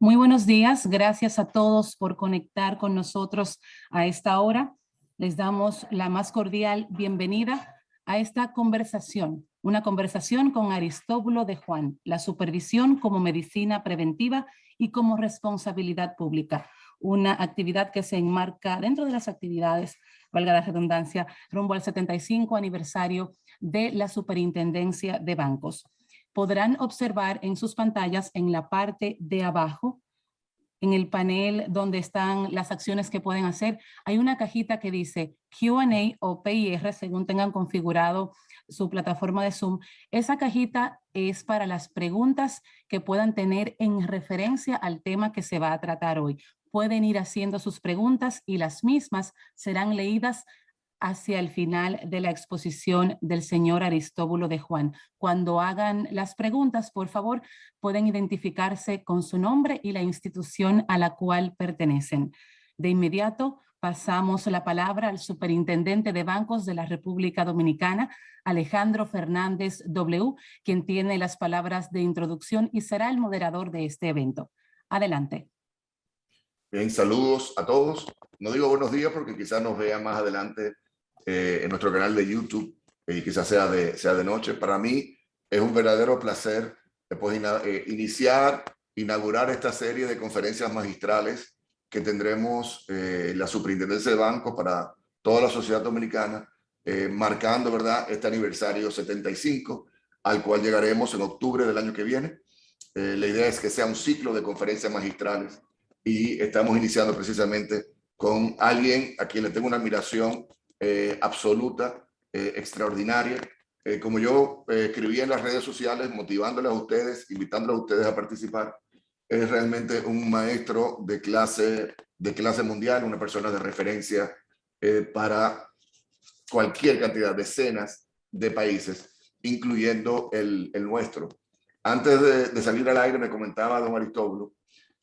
Muy buenos días, gracias a todos por conectar con nosotros a esta hora. Les damos la más cordial bienvenida a esta conversación, una conversación con Aristóbulo de Juan, la supervisión como medicina preventiva y como responsabilidad pública, una actividad que se enmarca dentro de las actividades, valga la redundancia, rumbo al 75 aniversario de la Superintendencia de Bancos. Podrán observar en sus pantallas en la parte de abajo, en el panel donde están las acciones que pueden hacer, hay una cajita que dice Q&A o PIR según tengan configurado su plataforma de Zoom. Esa cajita es para las preguntas que puedan tener en referencia al tema que se va a tratar hoy. Pueden ir haciendo sus preguntas y las mismas serán leídas hacia el final de la exposición del señor Aristóbulo de Juan. Cuando hagan las preguntas, por favor, pueden identificarse con su nombre y la institución a la cual pertenecen. De inmediato, pasamos la palabra al superintendente de bancos de la República Dominicana, Alejandro Fernández W., quien tiene las palabras de introducción y será el moderador de este evento. Adelante. Bien, saludos a todos. No digo buenos días porque quizás nos vean más adelante en nuestro canal de YouTube y quizás sea de noche. Para mí es un verdadero placer inaugurar esta serie de conferencias magistrales que tendremos la Superintendencia de Bancos para toda la sociedad dominicana, marcando, ¿verdad?, este aniversario 75, al cual llegaremos en octubre del año que viene. La idea es que sea un ciclo de conferencias magistrales y estamos iniciando precisamente con alguien a quien le tengo una admiración absoluta, extraordinaria. Como yo escribí en las redes sociales, motivándoles a ustedes, invitándoles a ustedes a participar, es realmente un maestro de clase mundial, una persona de referencia para cualquier cantidad, decenas de países, incluyendo el nuestro. Antes de salir al aire me comentaba don Aristóbulo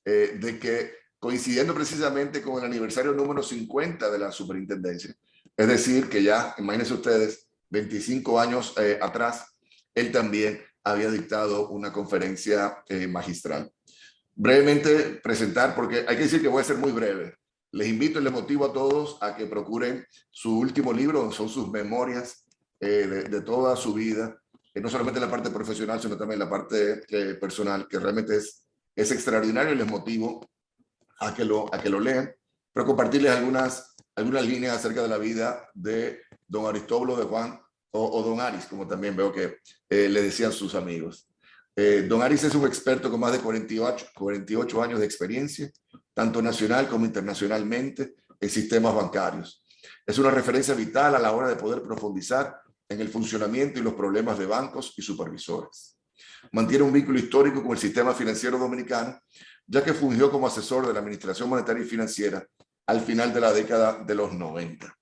de que coincidiendo precisamente con el aniversario número 50 de la superintendencia, es decir, que ya, imagínense ustedes, 25 años atrás, él también había dictado una conferencia magistral. Brevemente presentar, porque hay que decir que voy a ser muy breve. Les invito y les motivo a todos a que procuren su último libro, son sus memorias de toda su vida, no solamente la parte profesional, sino también la parte personal, que realmente es extraordinario, y les motivo a que lo lean, pero compartirles algunas líneas acerca de la vida de don Aristóbulo de Juan, o don Aris, como también veo que le decían sus amigos. Don Aris es un experto con más de 48 años de experiencia, tanto nacional como internacionalmente, en sistemas bancarios. Es una referencia vital a la hora de poder profundizar en el funcionamiento y los problemas de bancos y supervisores. Mantiene un vínculo histórico con el sistema financiero dominicano, ya que fungió como asesor de la Administración Monetaria y Financiera al final de la década de los 90.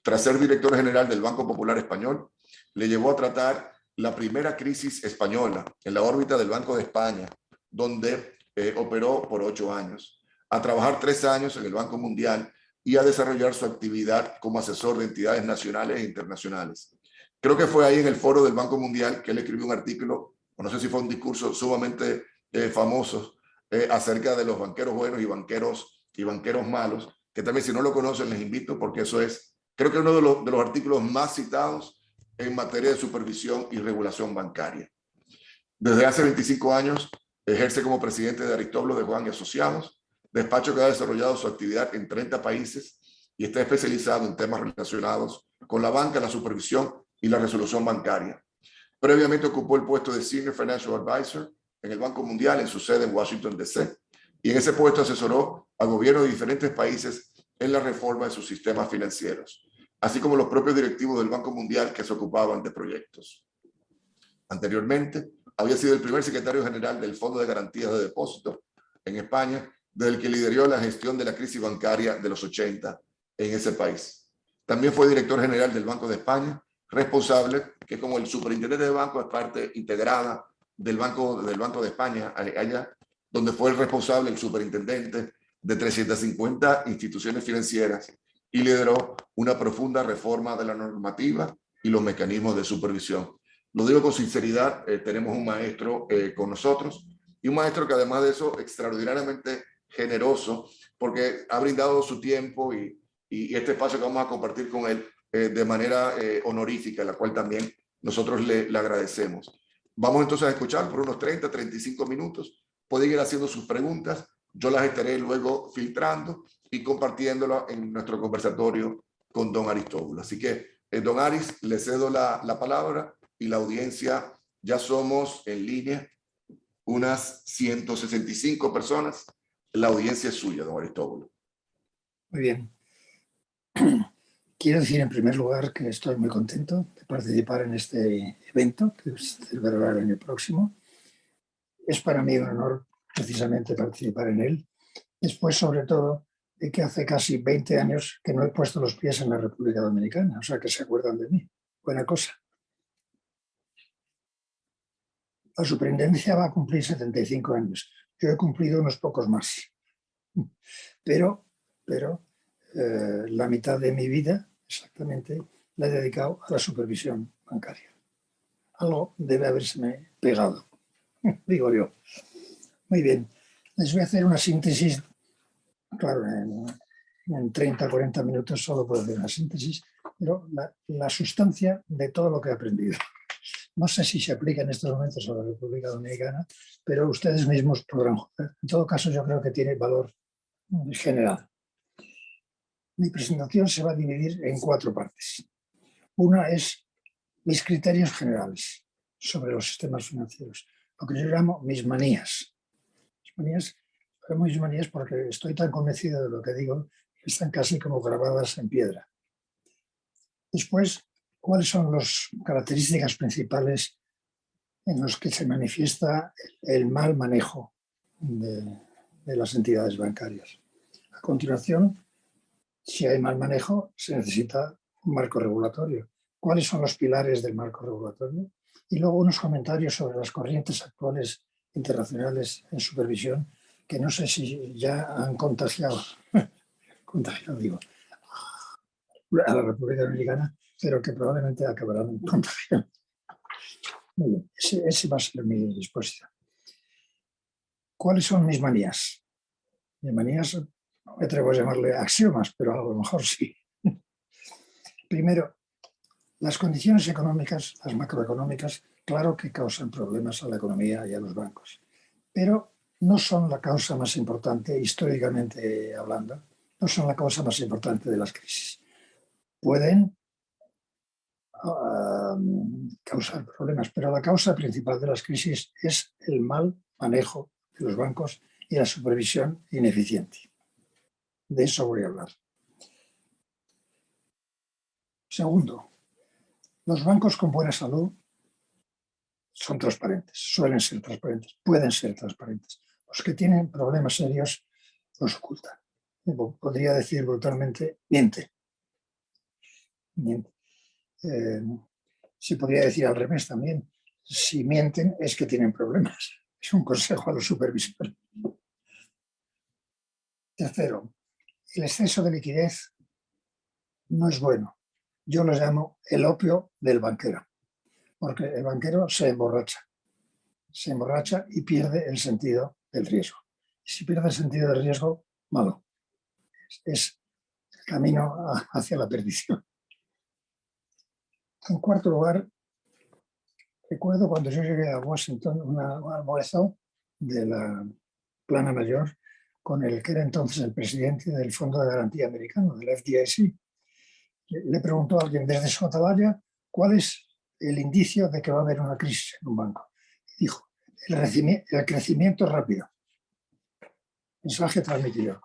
Tras ser director general del Banco Popular Español, le llevó a tratar la primera crisis española en la órbita del Banco de España, donde operó por 8 años, a trabajar 3 años en el Banco Mundial y a desarrollar su actividad como asesor de entidades nacionales e internacionales. Creo que fue ahí en el foro del Banco Mundial que él escribió un artículo, o no sé si fue un discurso sumamente famoso, acerca de los banqueros buenos y banqueros malos, que también si no lo conocen les invito, porque eso es, creo que uno de los artículos más citados en materia de supervisión y regulación bancaria. Desde hace 25 años ejerce como presidente de Aristóbulo de Juan y Asociados, despacho que ha desarrollado su actividad en 30 países y está especializado en temas relacionados con la banca, la supervisión y la resolución bancaria. Previamente ocupó el puesto de Senior Financial Advisor en el Banco Mundial en su sede en Washington, D.C. y en ese puesto asesoró a gobiernos de diferentes países en la reforma de sus sistemas financieros, así como los propios directivos del Banco Mundial que se ocupaban de proyectos. Anteriormente, había sido el primer secretario general del Fondo de Garantías de Depósitos en España, desde el que lideró la gestión de la crisis bancaria de los 80 en ese país. También fue director general del Banco de España, responsable, que como el superintendente de banco es parte integrada del Banco de España, allá, donde fue el responsable, el superintendente de 350 instituciones financieras y lideró una profunda reforma de la normativa y los mecanismos de supervisión. Lo digo con sinceridad, tenemos un maestro con nosotros y un maestro que además de eso, extraordinariamente generoso, porque ha brindado su tiempo y este espacio que vamos a compartir con él de manera honorífica, la cual también nosotros le agradecemos. Vamos entonces a escuchar por unos 30, 35 minutos. Pueden ir haciendo sus preguntas. Yo las estaré luego filtrando y compartiéndolas en nuestro conversatorio con don Aristóbulo. Así que, don Aris, le cedo la palabra y la audiencia, ya somos en línea unas 165 personas. La audiencia es suya, don Aristóbulo. Muy bien. Quiero decir en primer lugar que estoy muy contento de participar en este evento que se celebrará el año próximo. Es para mí un honor precisamente participar en él. Después, sobre todo, de que hace casi 20 años que no he puesto los pies en la República Dominicana, o sea que se acuerdan de mí. Buena cosa. La superintendencia va a cumplir 75 años. Yo he cumplido unos pocos más. Pero la mitad de mi vida, exactamente, la he dedicado a la supervisión bancaria. Algo debe habérseme pegado, digo yo. Muy bien, les voy a hacer una síntesis. Claro, en 30 o 40 minutos solo puedo hacer una síntesis, pero la sustancia de todo lo que he aprendido. No sé si se aplica en estos momentos a la República Dominicana, pero ustedes mismos podrán juzgar. En todo caso, yo creo que tiene valor general. Mi presentación se va a dividir en 4 partes. Una es mis criterios generales sobre los sistemas financieros, lo que yo llamo mis manías. Mis manías porque estoy tan convencido de lo que digo que están casi como grabadas en piedra. Después, ¿cuáles son las características principales en las que se manifiesta el mal manejo de las entidades bancarias? A continuación, si hay mal manejo, se necesita un marco regulatorio. ¿Cuáles son los pilares del marco regulatorio? Y luego unos comentarios sobre las corrientes actuales internacionales en supervisión, que no sé si ya han contagiado digo, a la República Dominicana, pero que probablemente acabarán contagiando. Muy bien, ese va a ser mi disposición. ¿Cuáles son mis manías? Mis manías, no me atrevo a llamarle axiomas, pero a lo mejor sí. Primero, las condiciones económicas, las macroeconómicas, claro que causan problemas a la economía y a los bancos, pero no son la causa más importante, históricamente hablando, no son la causa más importante de las crisis. Pueden causar problemas, pero la causa principal de las crisis es el mal manejo de los bancos y la supervisión ineficiente. De eso voy a hablar. Segundo, los bancos con buena salud son transparentes, suelen ser transparentes, pueden ser transparentes. Los que tienen problemas serios los ocultan. Podría decir brutalmente, mienten. Se podría decir al revés también. Si mienten es que tienen problemas. Es un consejo a los supervisores. Tercero, el exceso de liquidez no es bueno. Yo lo llamo el opio del banquero, porque el banquero se emborracha y pierde el sentido del riesgo. Y si pierde el sentido del riesgo, malo. Es el camino hacia la perdición. En cuarto lugar, recuerdo cuando yo llegué a Washington un almuerzo de la Plana Mayor con el que era entonces el presidente del Fondo de Garantía Americano, del FDIC. Le preguntó a alguien desde su atalaya cuál es el indicio de que va a haber una crisis en un banco. Y dijo, el crecimiento rápido. Mensaje transmitido.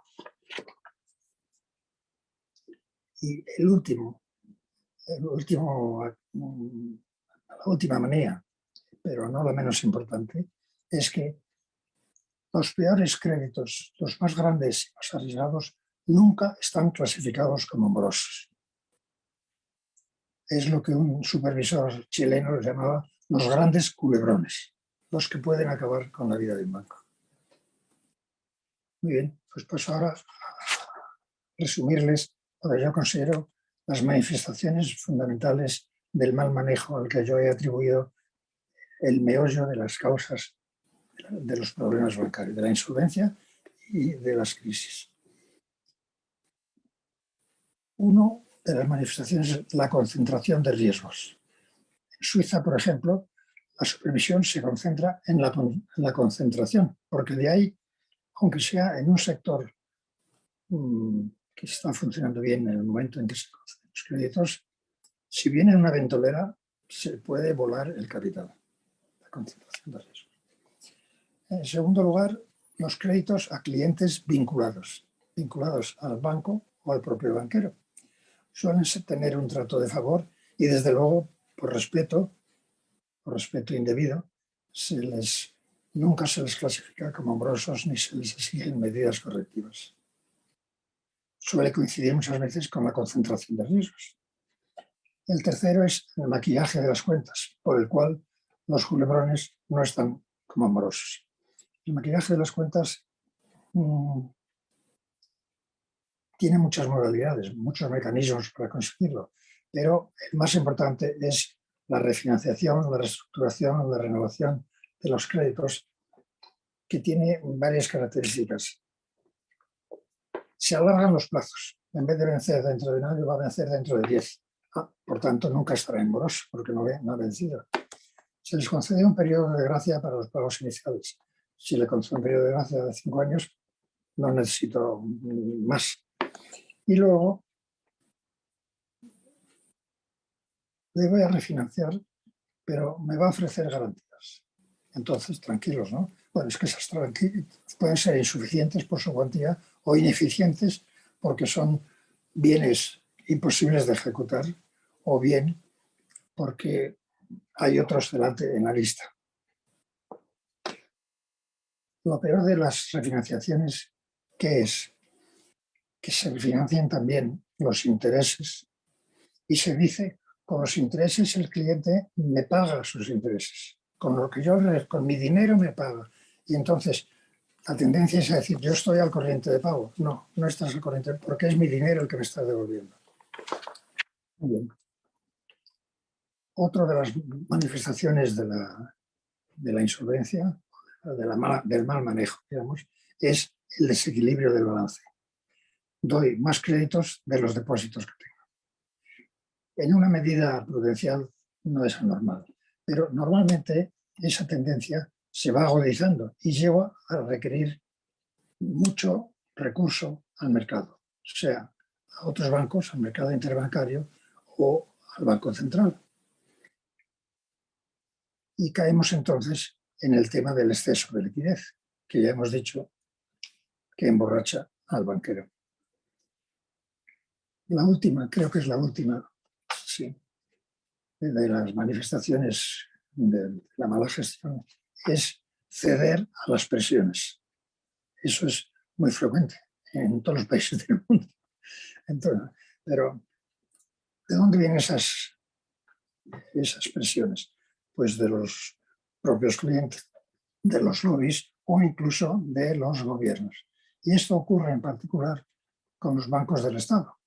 Y la última manía, pero no la menos importante, es que los peores créditos, los más grandes y más arriesgados, nunca están clasificados como morosos. Es lo que un supervisor chileno llamaba los grandes culebrones, los que pueden acabar con la vida de un banco. Muy bien, pues ahora resumirles lo que yo considero las manifestaciones fundamentales del mal manejo al que yo he atribuido el meollo de las causas de los problemas bancarios, de la insolvencia y de las crisis. Una de las manifestaciones es la concentración de riesgos. En Suiza, por ejemplo, la supervisión se concentra en la concentración, porque de ahí, aunque sea en un sector que está funcionando bien en el momento en que se conceden los créditos, si viene una ventolera, se puede volar el capital, la concentración de riesgos. En segundo lugar, los créditos a clientes vinculados al banco o al propio banquero. Suelen tener un trato de favor y, desde luego, por respeto indebido, nunca se les clasifica como morosos ni se les exigen medidas correctivas. Suele coincidir muchas veces con la concentración de riesgos. El tercero es el maquillaje de las cuentas, por el cual los culebrones no están como morosos. El maquillaje de las cuentas tiene muchas modalidades, muchos mecanismos para conseguirlo, pero el más importante es la refinanciación, la reestructuración, la renovación de los créditos, que tiene varias características. Se alargan los plazos. En vez de vencer dentro de un año, va a vencer dentro de 10. Por tanto, nunca estará en moroso, porque no ha vencido. Se les concede un periodo de gracia para los pagos iniciales. Si le concedo un periodo de gracia de 5 años, no necesito más. Y luego le voy a refinanciar, pero me va a ofrecer garantías. Entonces, tranquilos, ¿no? Bueno, es que esas pueden ser insuficientes por su cuantía o ineficientes porque son bienes imposibles de ejecutar, o bien porque hay otros delante en la lista. Lo peor de las refinanciaciones, ¿qué es? Que se refinancian también los intereses y se dice, con los intereses el cliente me paga sus intereses. Con lo que con mi dinero me paga. Y entonces la tendencia es a decir, yo estoy al corriente de pago. No, no estás al corriente, porque es mi dinero el que me está devolviendo. Muy bien. Otra de las manifestaciones de la insolvencia, del mal manejo, digamos, es el desequilibrio del balance. Doy más créditos de los depósitos que tengo. En una medida prudencial no es anormal, pero normalmente esa tendencia se va agudizando y lleva a requerir mucho recurso al mercado, sea a otros bancos, al mercado interbancario o al Banco Central. Y caemos entonces en el tema del exceso de liquidez, que ya hemos dicho que emborracha al banquero. La última, creo que es la última, sí, de las manifestaciones de la mala gestión, es ceder a las presiones. Eso es muy frecuente en todos los países del mundo. Entonces, pero, ¿de dónde vienen esas presiones? Pues de los propios clientes, de los lobbies o incluso de los gobiernos. Y esto ocurre en particular con los bancos del Estado.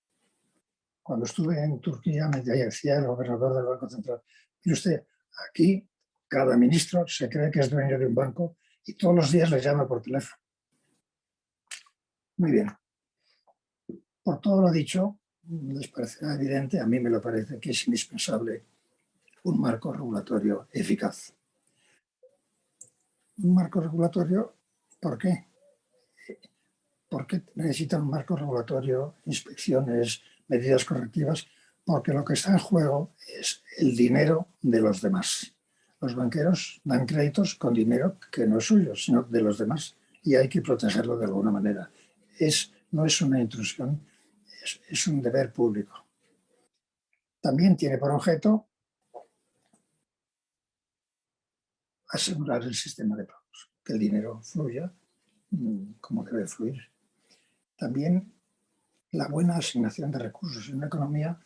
Cuando estuve en Turquía me decía el gobernador del Banco Central, y usted, aquí cada ministro se cree que es dueño de un banco y todos los días le llama por teléfono. Muy bien. Por todo lo dicho, les parecerá evidente, a mí me lo parece, que es indispensable un marco regulatorio eficaz. Un marco regulatorio, ¿por qué? ¿Por qué necesita un marco regulatorio, inspecciones, medidas correctivas? Porque lo que está en juego es el dinero de los demás. Los banqueros dan créditos con dinero que no es suyo, sino de los demás, y hay que protegerlo de alguna manera. No es una intrusión, es un deber público. También tiene por objeto asegurar el sistema de pagos, que el dinero fluya como debe fluir. También la buena asignación de recursos. En una economía,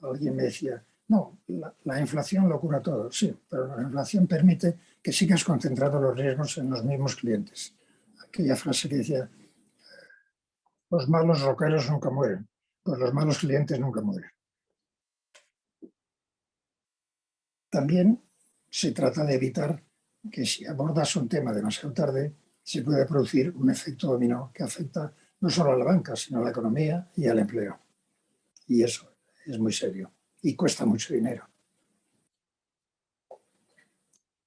alguien me decía, no, la inflación lo cura todo. Sí, pero la inflación permite que sigas concentrando los riesgos en los mismos clientes. Aquella frase que decía, los malos rockeros nunca mueren, pues los malos clientes nunca mueren. También se trata de evitar que si abordas un tema demasiado tarde, se puede producir un efecto dominó que afecta no solo a la banca, sino a la economía y al empleo. Y eso es muy serio y cuesta mucho dinero.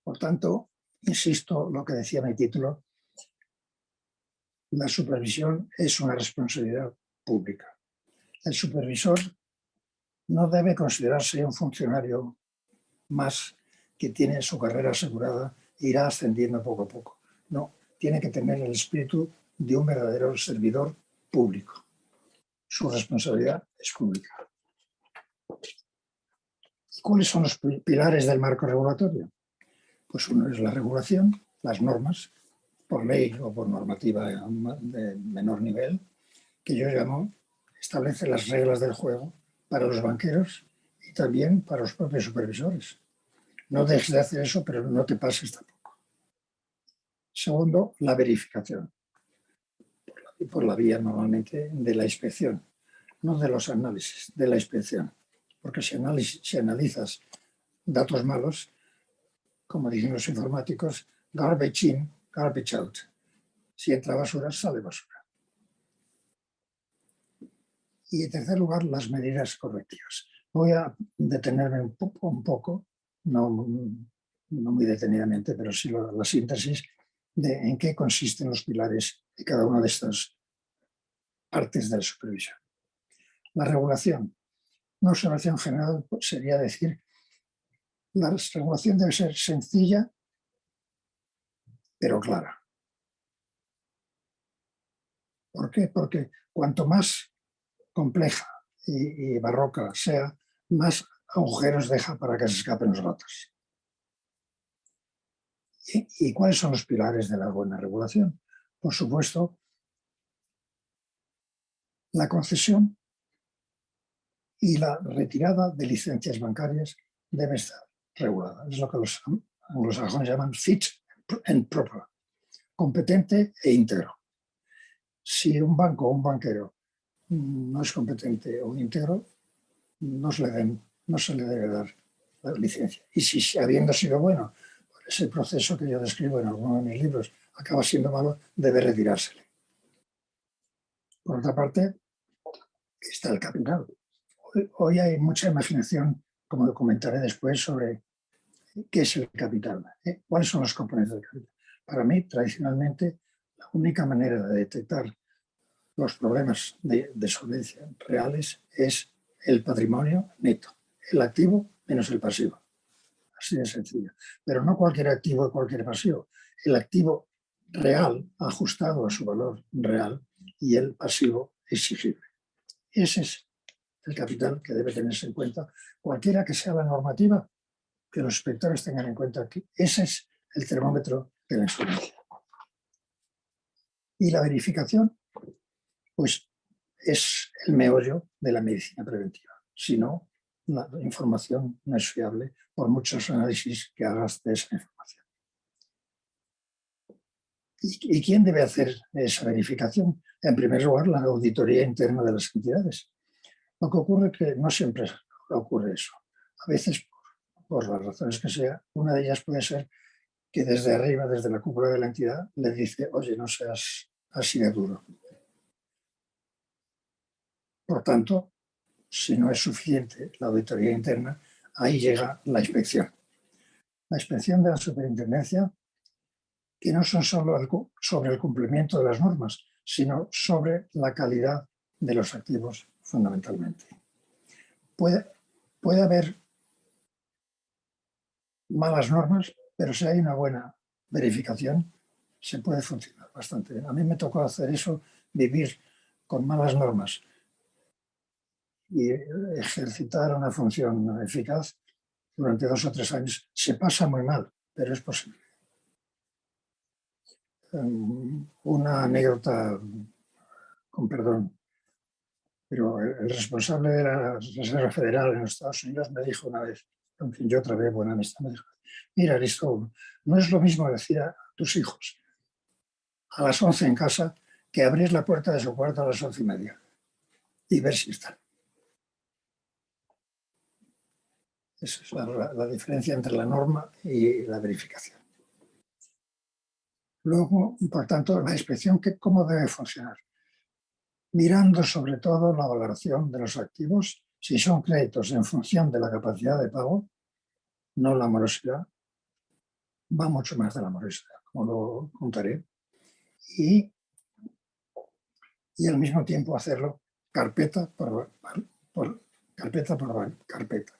Por tanto, insisto lo que decía mi título, la supervisión es una responsabilidad pública. El supervisor no debe considerarse un funcionario más que tiene su carrera asegurada e irá ascendiendo poco a poco. No, tiene que tener el espíritu de un verdadero servidor público. Su responsabilidad es pública. ¿Cuáles son los pilares del marco regulatorio? Pues uno es la regulación, las normas, por ley o por normativa de menor nivel, que yo llamo, establece las reglas del juego para los banqueros y también para los propios supervisores. No dejes de hacer eso, pero no te pases tampoco. Segundo, la verificación, por la vía normalmente de la inspección, no de los análisis, de la inspección. Porque si analizas datos malos, como dicen los informáticos, garbage in, garbage out. Si entra basura, sale basura. Y en tercer lugar, las medidas correctivas. Voy a detenerme un poco, no muy detenidamente, pero sí la síntesis de en qué consisten los pilares de cada una de estas partes de la supervisión. La regulación. Una observación general sería decir, la regulación debe ser sencilla, pero clara. ¿Por qué? Porque cuanto más compleja y barroca sea, más agujeros deja para que se escapen los gatos. ¿Y cuáles son los pilares de la buena regulación? Por supuesto, la concesión y la retirada de licencias bancarias debe estar regulada. Es lo que los anglosajones llaman fit and proper, competente e íntegro. Si un banco o un banquero no es competente o íntegro, no se le debe dar la licencia. Y si habiendo sido bueno, ese proceso que yo describo en alguno de mis libros acaba siendo malo, debe retirársele. Por otra parte, está el capital. Hoy hay mucha imaginación, como comentaré después, sobre qué es el capital, cuáles son los componentes del capital. Para mí, tradicionalmente, la única manera de detectar los problemas de solvencia reales es el patrimonio neto, el activo menos el pasivo. Así de sencillo. Pero no cualquier activo y cualquier pasivo. El activo real, ajustado a su valor real, y el pasivo exigible. Ese es el capital que debe tenerse en cuenta, cualquiera que sea la normativa, que los inspectores tengan en cuenta que ese es el termómetro de la insolvencia. Y la verificación, pues es el meollo de la medicina preventiva. Si no, la información no es fiable por muchos análisis que hagas de esa información. ¿Y quién debe hacer esa verificación? En primer lugar, la auditoría interna de las entidades. Lo que ocurre es que no siempre ocurre eso. A veces, por las razones que sea, una de ellas puede ser que desde arriba, desde la cúpula de la entidad, le dice, oye, no seas así de duro. Por tanto, si no es suficiente la auditoría interna, ahí llega la inspección. La inspección de la superintendencia, que no son solo sobre el cumplimiento de las normas, sino sobre la calidad de los activos fundamentalmente. Puede haber malas normas, pero si hay una buena verificación, se puede funcionar bastante bien. A mí me tocó hacer eso, vivir con malas normas y ejercitar una función eficaz durante 2 o 3 años. Se pasa muy mal, pero es posible. Una anécdota, con perdón, pero el responsable de la Reserva Federal en los Estados Unidos me dijo una vez, con quien yo otra vez buena amistad, me dijo, mira, Aristóbulo, no es lo mismo decir a tus hijos a las 11 en casa que abrir la puerta de su cuarto a las 11:30 y ver si están. Esa es la diferencia entre la norma y la verificación. Luego, por tanto, la inspección, ¿cómo debe funcionar? Mirando sobre todo la valoración de los activos, si son créditos en función de la capacidad de pago, no la morosidad, va mucho más de la morosidad, como lo contaré, y al mismo tiempo hacerlo carpeta por carpeta.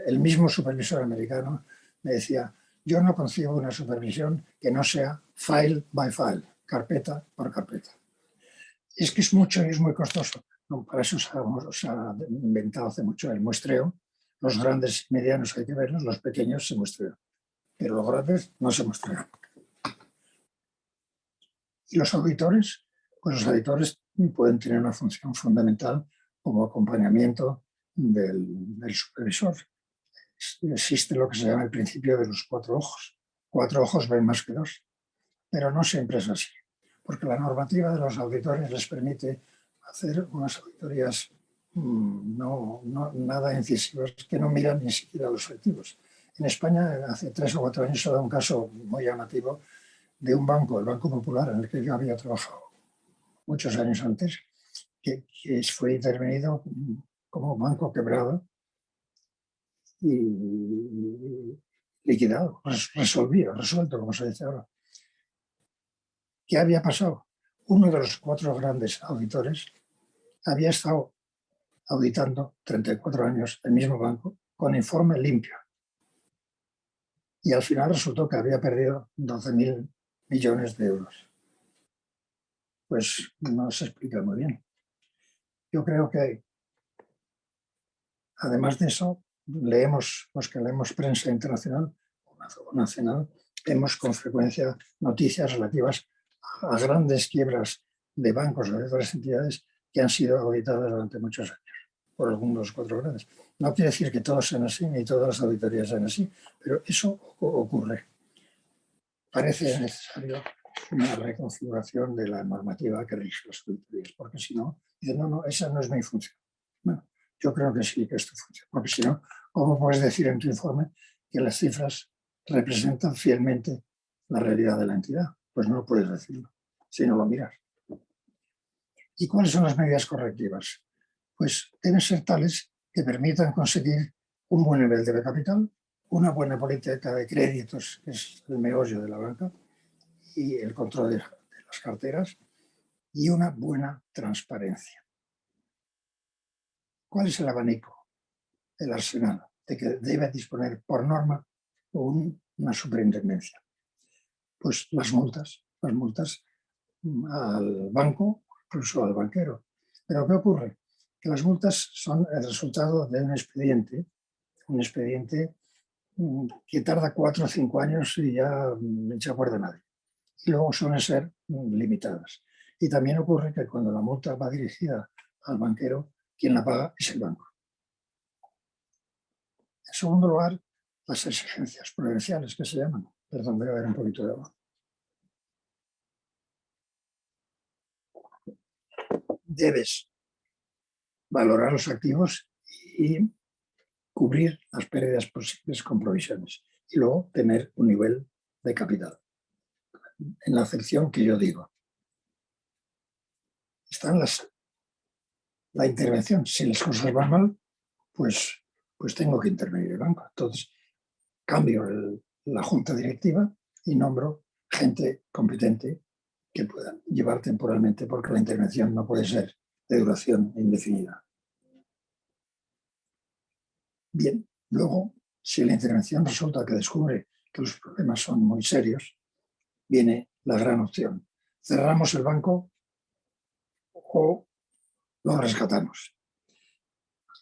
El mismo supervisor americano me decía, yo no concibo una supervisión que no sea file by file, carpeta por carpeta. Es que es mucho y es muy costoso. No, para eso se ha inventado hace mucho el muestreo. Los grandes y medianos hay que verlos, los pequeños se muestrean, pero los grandes no se muestrean. Y los auditores, pues los auditores pueden tener una función fundamental como acompañamiento del supervisor. Existe lo que se llama el principio de los 4 ojos. 4 ojos ven más que 2, pero no siempre es así, porque la normativa de los auditores les permite hacer unas auditorías nada incisivas, que no miran ni siquiera los activos. En España, hace 3 o 4 años, se da un caso muy llamativo de un banco, el Banco Popular, en el que yo había trabajado muchos años antes, que fue intervenido como banco quebrado y liquidado, resuelto, como se dice ahora. ¿Qué había pasado? Uno de los 4 grandes auditores había estado auditando 34 años el mismo banco con informe limpio. Y al final resultó que había perdido 12.000 millones de euros. Pues no se explica muy bien. Yo creo que, además de eso, los que leemos prensa internacional o nacional, vemos con frecuencia noticias relativas a grandes quiebras de bancos o de otras entidades que han sido auditadas durante muchos años por algunos de los 4 grandes. No quiere decir que todos sean así, ni todas las auditorías sean así, pero eso ocurre. Parece necesario una reconfiguración de la normativa que rige las auditorías, porque si no, no, esa no es mi función. Bueno, yo creo que sí que es tu función, porque si no, ¿cómo puedes decir en tu informe que las cifras representan fielmente la realidad de la entidad? Pues no puedes decirlo, si no lo miras. ¿Y cuáles son las medidas correctivas? Pues deben ser tales que permitan conseguir un buen nivel de capital, una buena política de créditos, que es el meollo de la banca, y el control de las carteras, y una buena transparencia. ¿Cuál es el abanico, el arsenal de que debe disponer por norma una superintendencia? Pues las multas al banco, incluso al banquero. Pero ¿qué ocurre? Que las multas son el resultado de un expediente que tarda 4 o 5 años y ya no se acuerda nadie. Y luego suelen ser limitadas. Y también ocurre que cuando la multa va dirigida al banquero, quien la paga es el banco. En segundo lugar, las exigencias prudenciales, que se llaman. Perdón, voy a ver un poquito de agua. Debes valorar los activos y cubrir las pérdidas posibles con provisiones. Y luego tener un nivel de capital. En la acepción que yo digo. Están la intervención. Si las cosas van mal, pues tengo que intervenir el banco. Entonces, cambio la junta directiva y nombro gente competente que pueda llevar temporalmente, porque la intervención no puede ser de duración indefinida. Bien, luego, si la intervención resulta que descubre que los problemas son muy serios, viene la gran opción. Cerramos el banco o lo rescatamos.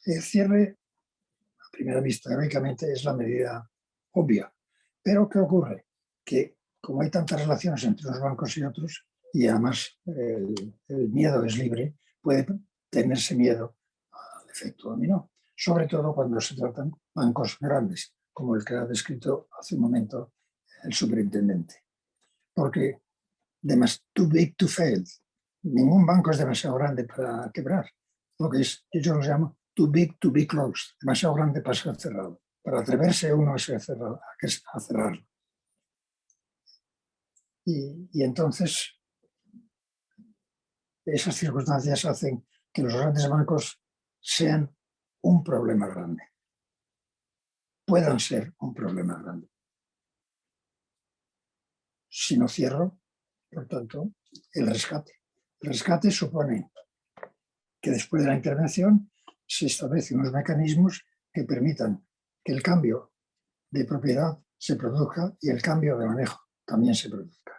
El cierre, a primera vista, teóricamente, es la medida obvia. Pero ¿qué ocurre? Que como hay tantas relaciones entre unos bancos y otros, y además el miedo es libre, puede tenerse miedo al efecto dominó. Sobre todo cuando se tratan bancos grandes, como el que ha descrito hace un momento el superintendente. Porque too big to fail. Ningún banco es demasiado grande para quebrar. Lo que es, yo lo llamo too big to be closed, demasiado grande para ser cerrado, para atreverse uno a cerrarlo. Y entonces esas circunstancias hacen que los grandes bancos sean un problema grande, puedan ser un problema grande. Si no cierro, por tanto, el rescate. El rescate supone que después de la intervención se establecen unos mecanismos que permitan que el cambio de propiedad se produzca y el cambio de manejo también se produzca.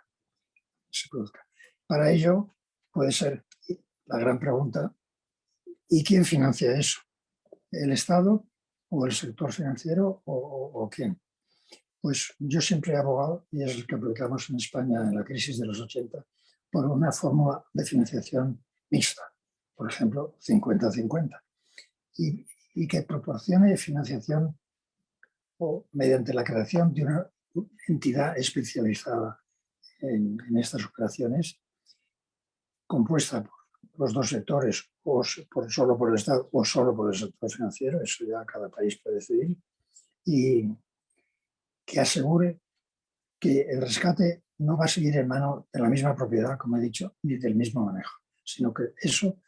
Para ello puede ser la gran pregunta: ¿y quién financia eso? ¿El Estado o el sector financiero o quién? Pues yo siempre he abogado, y es el que aplicamos en España en la crisis de los 80, por una fórmula de financiación mixta, por ejemplo, 50-50, y que proporcione financiación o mediante la creación de una entidad especializada en estas operaciones, compuesta por los dos sectores, o solo por el Estado o solo por el sector financiero, eso ya cada país puede decidir, y que asegure que el rescate no va a seguir en mano de la misma propiedad, como he dicho, ni del mismo manejo, sino que eso,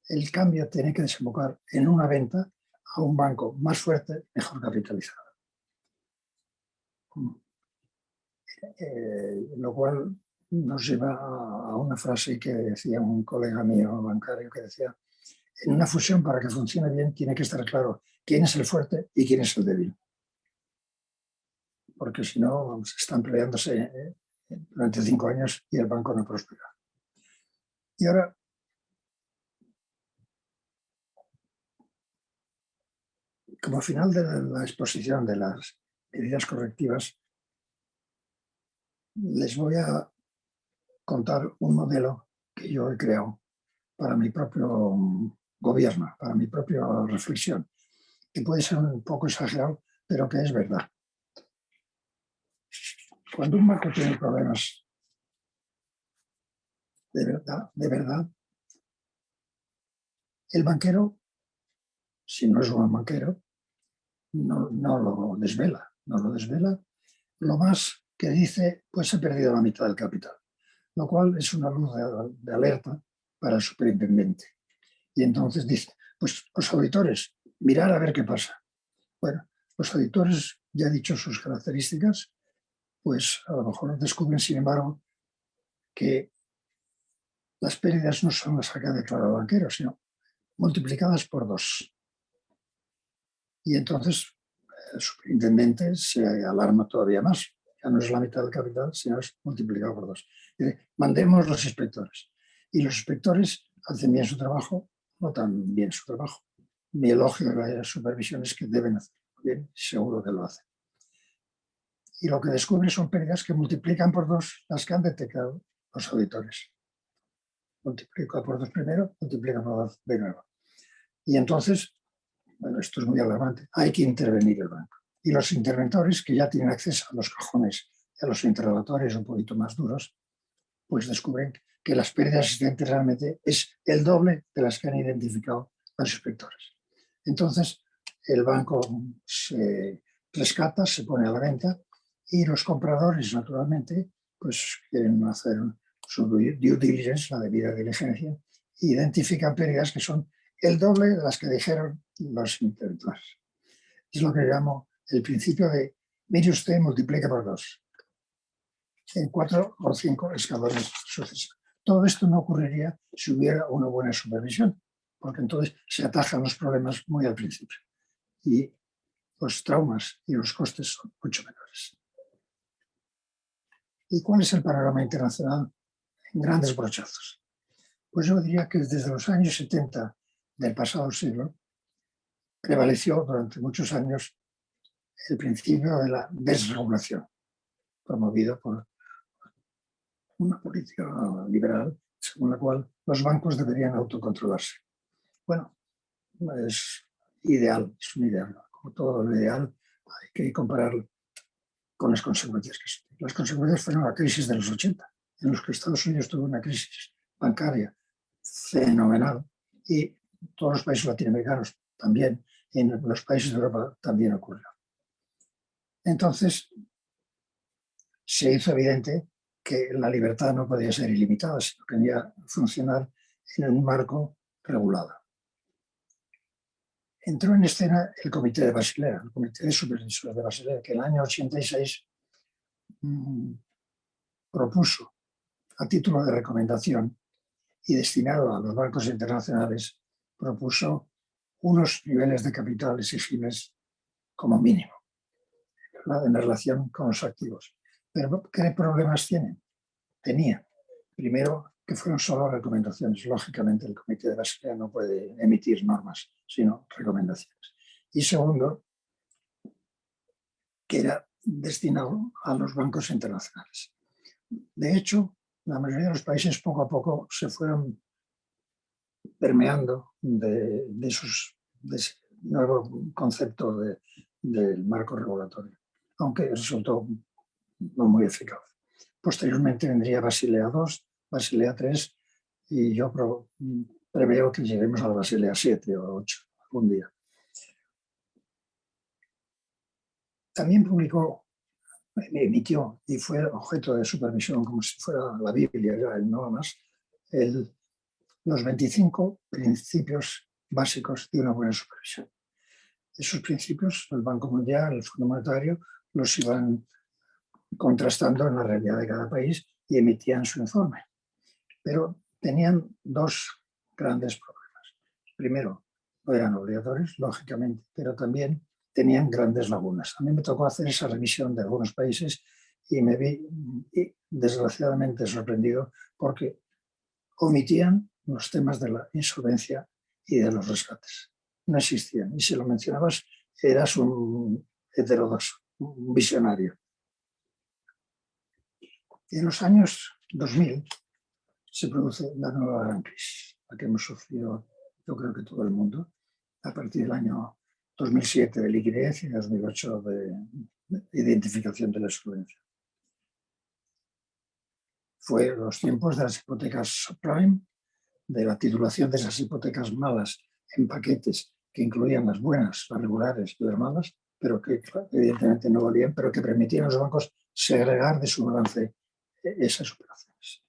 el cambio tiene que desembocar en una venta a un banco más fuerte, mejor capitalizado. Lo cual nos lleva a una frase que decía un colega mío bancario, que decía: en una fusión, para que funcione bien, tiene que estar claro quién es el fuerte y quién es el débil. Porque si no, están peleándose durante 5 años y el banco no prospera. Y ahora, como final de la exposición de las medidas correctivas, les voy a contar un modelo que yo he creado para mi propio gobierno, para mi propia reflexión, que puede ser un poco exagerado, pero que es verdad. Cuando un banco tiene problemas de verdad, el banquero, si no es un banquero, no lo desvela. Lo más que dice: pues he perdido la mitad del capital, lo cual es una luz de alerta para el superintendente. Y entonces dice: pues los auditores, mirar a ver qué pasa. Bueno, los auditores, ya he dicho sus características, pues a lo mejor descubren, sin embargo, que las pérdidas no son las que ha declarado el banquero, sino multiplicadas por 2. Y entonces el superintendente se alarma todavía más. Ya no es la mitad del capital, sino es multiplicado por 2. Dice: mandemos los inspectores. Y los inspectores hacen bien su trabajo, no tan bien su trabajo. Mi elogio de las supervisiones que deben hacer bien, seguro que lo hacen. Y lo que descubren son pérdidas que multiplican por 2 las que han detectado los auditores. Multiplica por 2 primero, multiplica por 2 de nuevo. Y entonces, bueno, esto es muy alarmante, hay que intervenir el banco. Y los interventores, que ya tienen acceso a los cajones y a los interrogatorios un poquito más duros, pues descubren que las pérdidas existentes realmente es el doble de las que han identificado los inspectores. Entonces, el banco se rescata, se pone a la venta, y los compradores, naturalmente, pues quieren hacer su due diligence, la debida diligencia, e identifican pérdidas que son el doble de las que dijeron los interventores. Es lo que llamo el principio de: mire usted, multiplica por 2, en 4 o 5 escalones sucesivos. Todo esto no ocurriría si hubiera una buena supervisión, porque entonces se atajan los problemas muy al principio y los traumas y los costes son mucho menores. ¿Y cuál es el panorama internacional en grandes brochazos? Pues yo diría que desde los años 70 del pasado siglo prevaleció durante muchos años el principio de la desregulación, promovido por una política liberal según la cual los bancos deberían autocontrolarse. Bueno, es ideal, es un ideal. Como todo lo ideal, hay que compararlo con las consecuencias que son. Las consecuencias fueron la crisis de los 80, en los que Estados Unidos tuvo una crisis bancaria fenomenal, y todos los países latinoamericanos también, en los países de Europa también ocurrió. Entonces, se hizo evidente que la libertad no podía ser ilimitada, sino que debía funcionar en un marco regulado. Entró en escena el Comité de Basilea, el Comité de Supervisores de Basilea, que en el año 86 propuso, a título de recomendación y destinado a los bancos internacionales, propuso unos niveles de capital exigibles como mínimo en relación con los activos. Pero ¿qué problemas tienen? Tenía, primero, que fueron solo recomendaciones. Lógicamente, el Comité de Basilea no puede emitir normas, sino recomendaciones. Y segundo, que era destinado a los bancos internacionales. De hecho, la mayoría de los países poco a poco se fueron permeando de ese nuevo concepto del marco regulatorio, aunque resultó no muy eficaz. Posteriormente vendría Basilea II, Basilea III, y yo preveo que lleguemos a la Basilea 7 o 8 algún día. También emitió y fue objeto de supervisión, como si fuera la Biblia, ya no más, los 25 principios básicos de una buena supervisión. Esos principios, el Banco Mundial, el Fondo Monetario, los iban contrastando en la realidad de cada país y emitían su informe. Pero tenían dos grandes problemas. Primero, no eran obligatorios, lógicamente, pero también tenían grandes lagunas. A mí me tocó hacer esa revisión de algunos países y me vi desgraciadamente sorprendido porque omitían los temas de la insolvencia y de los rescates. No existían. Y si lo mencionabas, eras un heterodoxo, un visionario. En los años 2000 se produce la nueva gran crisis, la que hemos sufrido, yo creo que todo el mundo, a partir del año 2007 de liquidez y 2008 de identificación de la solvencia. Fue los tiempos de las hipotecas subprime, de la titulación de esas hipotecas malas en paquetes que incluían las buenas, las regulares y las malas, pero que evidentemente no valían, pero que permitían a los bancos segregar de su balance esas operaciones,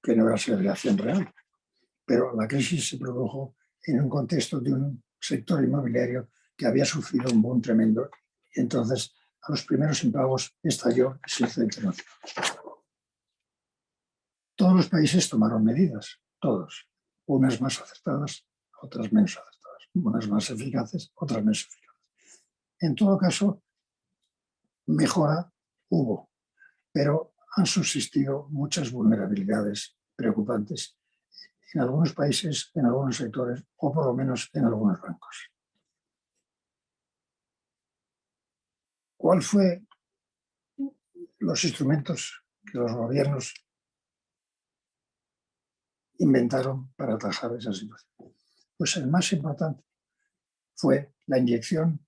que no era segregación real. Pero la crisis se produjo en un contexto de un sector inmobiliario que había sufrido un boom tremendo y entonces a los primeros impagos estalló el sistema internacional. Todos los países tomaron medidas, todos, unas más acertadas, otras menos acertadas, unas más eficaces, otras menos eficaces. En todo caso, mejora hubo, pero han subsistido muchas vulnerabilidades preocupantes en algunos países, en algunos sectores o por lo menos en algunos bancos. ¿Cuál fue los instrumentos que los gobiernos inventaron para atajar esa situación? Pues el más importante fue la inyección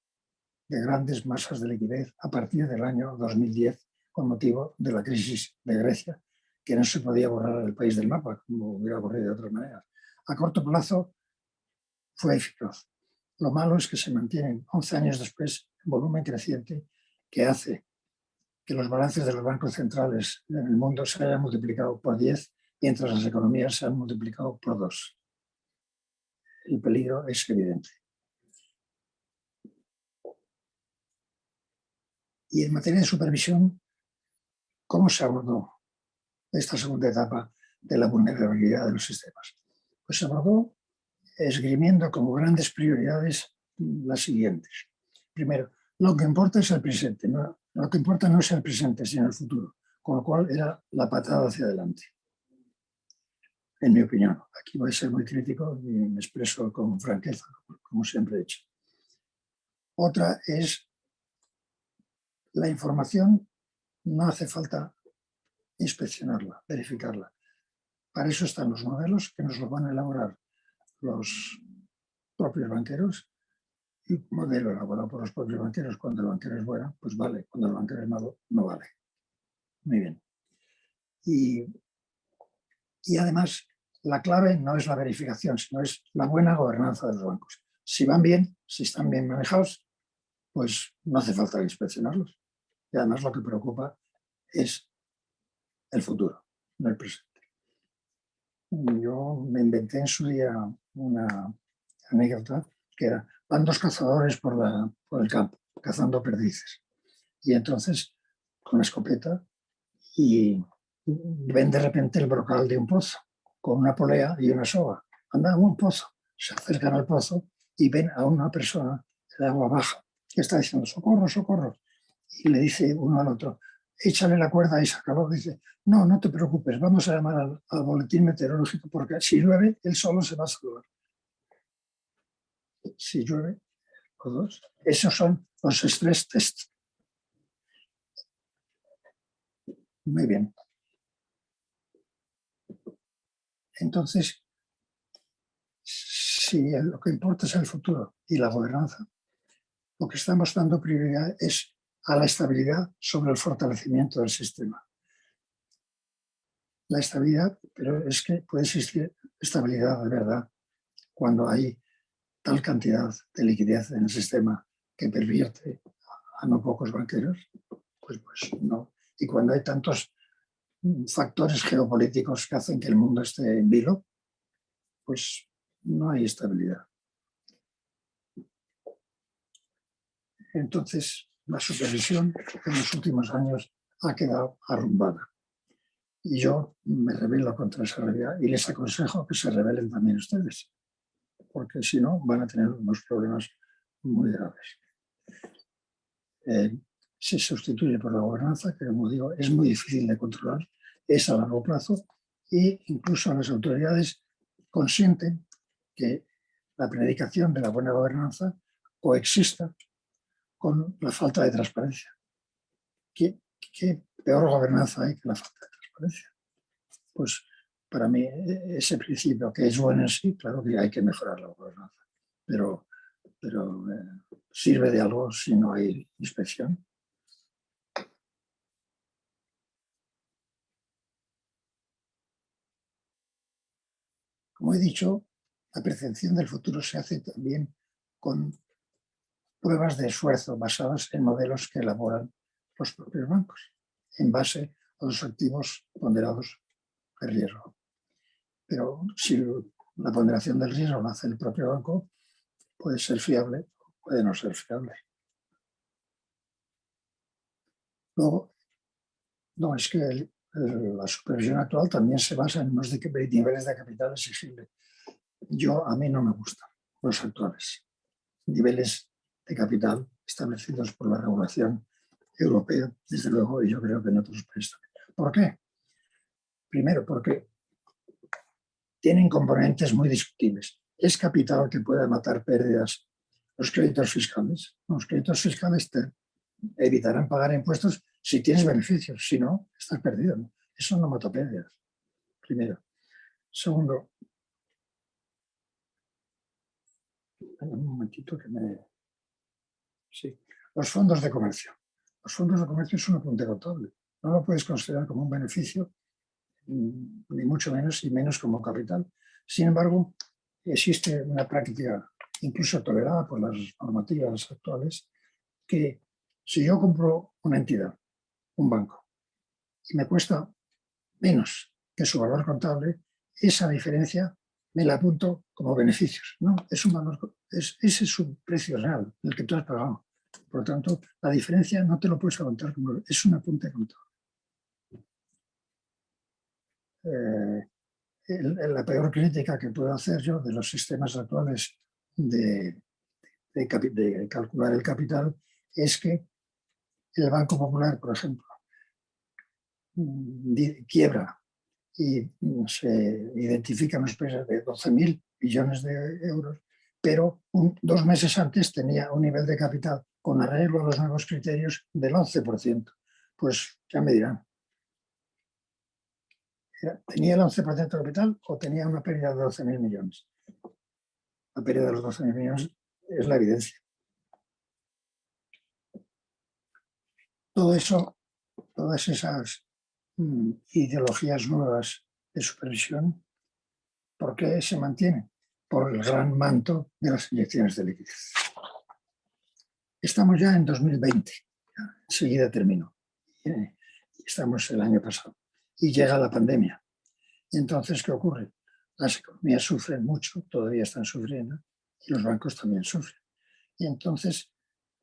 de grandes masas de liquidez a partir del año 2010 con motivo de la crisis de Grecia, que no se podía borrar el país del mapa, como hubiera ocurrido de otras maneras. A corto plazo fue eficaz. Lo malo es que se mantienen 11 años después un volumen creciente que hace que los balances de los bancos centrales en el mundo se hayan multiplicado por 10, mientras las economías se han multiplicado por 2. El peligro es evidente. Y en materia de supervisión, ¿cómo se abordó esta segunda etapa de la vulnerabilidad de los sistemas? Pues se abordó esgrimiendo como grandes prioridades las siguientes. Primero, lo que importa es el presente, ¿no? Lo que importa no es el presente, sino el futuro, con lo cual era la patada hacia adelante. En mi opinión, aquí voy a ser muy crítico y me expreso con franqueza, como siempre he hecho. Otra es la información, no hace falta inspeccionarla, verificarla. Para eso están los modelos que nos los van a elaborar los propios banqueros, y un modelo elaborado por los propios banqueros cuando el banquero es bueno, pues vale, cuando el banquero es malo, no vale. Muy bien. Y además, la clave no es la verificación, sino es la buena gobernanza de los bancos. Si van bien, si están bien manejados, pues no hace falta inspeccionarlos. Y además lo que preocupa es el futuro, no el presente. Yo me inventé en su día una anécdota que era: van dos cazadores por el campo, cazando perdices. Y entonces, con la escopeta, y ven de repente el brocal de un pozo, con una polea y una soga. Andan a un pozo, se acercan al pozo y ven a una persona de agua baja que está diciendo: socorro, socorro. Y le dice uno al otro: échale la cuerda y sácalo. Dice: no, no te preocupes, vamos a llamar al boletín meteorológico, porque si llueve, él solo se va a salvar. Si llueve, los dos. Esos son los stress test. Muy bien. Entonces, si lo que importa es el futuro y la gobernanza, lo que estamos dando prioridad es a la estabilidad sobre el fortalecimiento del sistema. La estabilidad, pero es que puede existir estabilidad de verdad cuando hay tal cantidad de liquidez en el sistema que pervierte a no pocos banqueros, pues no. Y cuando hay tantos factores geopolíticos que hacen que el mundo esté en vilo, pues no hay estabilidad. Entonces, la supervisión en los últimos años ha quedado arrumbada. Y yo me rebelo contra esa realidad y les aconsejo que se rebelen también ustedes, porque si no van a tener unos problemas muy graves. Se sustituye por la gobernanza, que, como digo, es muy difícil de controlar, es a largo plazo, e incluso las autoridades consienten que la predicación de la buena gobernanza coexista con la falta de transparencia. ¿Qué peor gobernanza hay que la falta de transparencia? Pues para mí ese principio, que es bueno en sí, claro que hay que mejorar la gobernanza, pero ¿sirve de algo si no hay inspección? Como he dicho, la percepción del futuro se hace también con pruebas de esfuerzo basadas en modelos que elaboran los propios bancos, en base a los activos ponderados de riesgo. Pero si la ponderación del riesgo la hace el propio banco, puede ser fiable o puede no ser fiable. Luego, no, es que la supervisión actual también se basa en unos niveles de capital exigible. A mí no me gustan los actuales niveles de capital establecidos por la regulación europea, desde luego, y yo creo que en otros países también. ¿Por qué? Primero, porque tienen componentes muy discutibles. ¿Es capital que pueda matar pérdidas los créditos fiscales? Los créditos fiscales te evitarán pagar impuestos si tienes beneficios, si no, estás perdido, ¿no? Eso no mata pérdidas, primero. Segundo, un momentito que me... Sí, los fondos de comercio. Los fondos de comercio es un apunte contable. No lo puedes considerar como un beneficio, ni mucho menos, y menos como capital. Sin embargo, existe una práctica, incluso tolerada por las normativas actuales, que si yo compro una entidad, un banco, y me cuesta menos que su valor contable, esa diferencia me la apunto como beneficios, ¿no? Es un valor, ese es su precio real, el que tú has pagado. Por lo tanto, la diferencia no te lo puedes contar como es un apunte contable. La peor crítica que puedo hacer yo de los sistemas actuales de calcular el capital es que el Banco Popular, por ejemplo, quiebra y se identifican unas empresas de 12.000 billones de euros, pero 2 meses antes tenía un nivel de capital con arreglo a los nuevos criterios del 11%. Pues ya me dirán, ¿tenía el 11% de capital o tenía una pérdida de 12.000 millones? La pérdida de los 12.000 millones es la evidencia. Todo eso, todas esas ideologías nuevas de supervisión, ¿por qué se mantienen? Por el gran manto de las inyecciones de liquidez. Estamos ya en 2020, enseguida terminó. Estamos el año pasado. y llega la pandemia. Y entonces, ¿qué ocurre? Las economías sufren mucho, todavía están sufriendo, y los bancos también sufren. Y entonces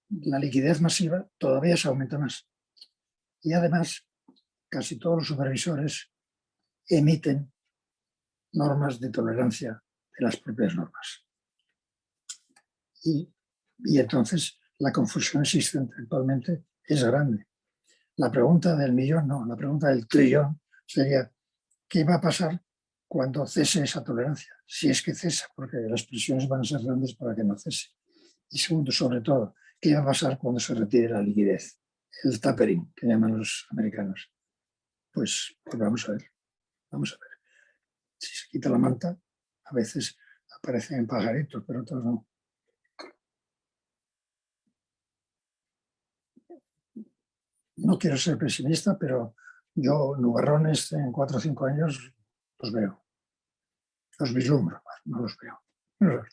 la liquidez masiva todavía se aumenta más. Y además, casi todos los supervisores emiten normas de tolerancia de las propias normas. Y entonces la confusión existente actualmente es grande. La pregunta del millón, no, la pregunta del trillón sería, ¿qué va a pasar cuando cese esa tolerancia? Si es que cesa, porque las presiones van a ser grandes para que no cese. Y segundo, sobre todo, ¿qué va a pasar cuando se retire la liquidez? El tapering, que llaman los americanos. Pues vamos a ver, vamos a ver. Si se quita la manta, a veces aparecen pajaritos, pero otros no. No quiero ser pesimista, pero yo nubarrones en 4 o 5 años los veo. Los vislumbro, no los veo.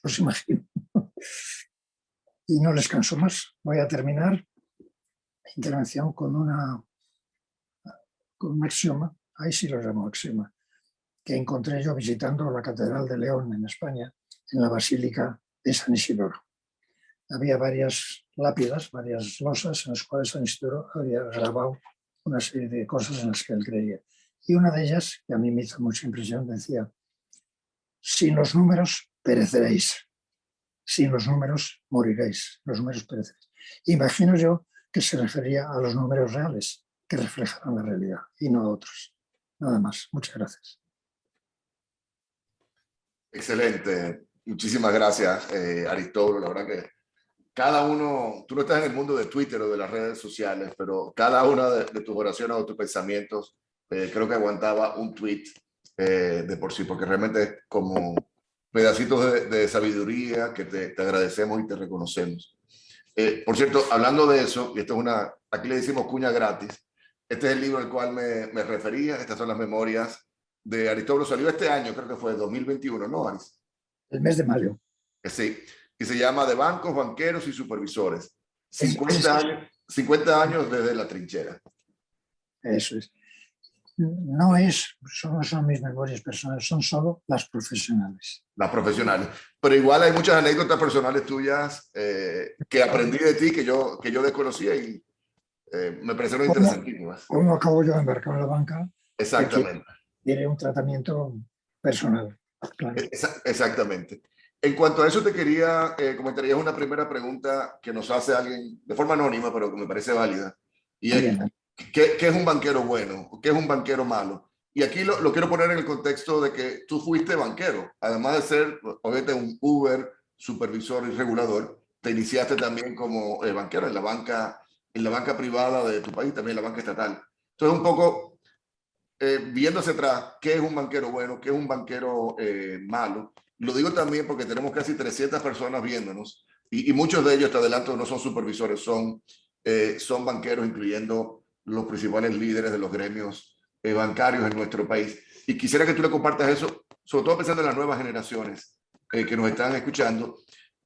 Los imagino. Y no les canso más. Voy a terminar la intervención con un axioma, ahí sí lo llamo axioma, que encontré yo visitando la Catedral de León en España, en la Basílica de San Isidoro. Había varias lápidas, varias losas en las cuales San Isidoro había grabado una serie de cosas en las que él creía. Y una de ellas, que a mí me hizo mucha impresión, decía: sin los números pereceréis, sin los números moriréis, los números pereceréis. Imagino yo que se refería a los números reales, que reflejaban la realidad, y no a otros. Nada más. Muchas gracias. Excelente. Muchísimas gracias, Aristóbulo. La verdad que cada uno, tú no estás en el mundo de Twitter o de las redes sociales, pero cada una de tus oraciones o tus pensamientos creo que aguantaba un tweet de por sí, porque realmente es como pedacitos de sabiduría que te agradecemos y te reconocemos. Por cierto, hablando de eso, y esto es aquí le decimos cuña gratis, este es el libro al cual me refería, estas son las memorias de Aristóbulo, salió este año, creo que fue 2021, ¿no, Aris? El mes de mayo. Sí, y se llama De bancos, banqueros y supervisores. 50 años desde la trinchera. Eso es. No son mis memorias personales, son solo las profesionales. Las profesionales. Pero igual hay muchas anécdotas personales tuyas que aprendí de ti, que yo desconocía y me parecieron interesantísimas. ¿Cómo acabo yo de embarcar en la banca? Exactamente. Tiene un tratamiento personal. Claro. Exactamente. En cuanto a eso, te quería comentar una primera pregunta que nos hace alguien de forma anónima, pero que me parece válida. Y es, ¿qué es un banquero bueno? ¿Qué es un banquero malo? Y aquí lo quiero poner en el contexto de que tú fuiste banquero. Además de ser, obviamente, un Uber, supervisor y regulador, te iniciaste también como banquero en la banca privada de tu país, también en la banca estatal. Entonces, un poco viendo hacia atrás, ¿qué es un banquero bueno? ¿Qué es un banquero malo? Lo digo también porque tenemos casi 300 personas viéndonos y muchos de ellos, te adelanto, no son supervisores, son banqueros, incluyendo los principales líderes de los gremios bancarios en nuestro país. Y quisiera que tú le compartas eso, sobre todo pensando en las nuevas generaciones que nos están escuchando.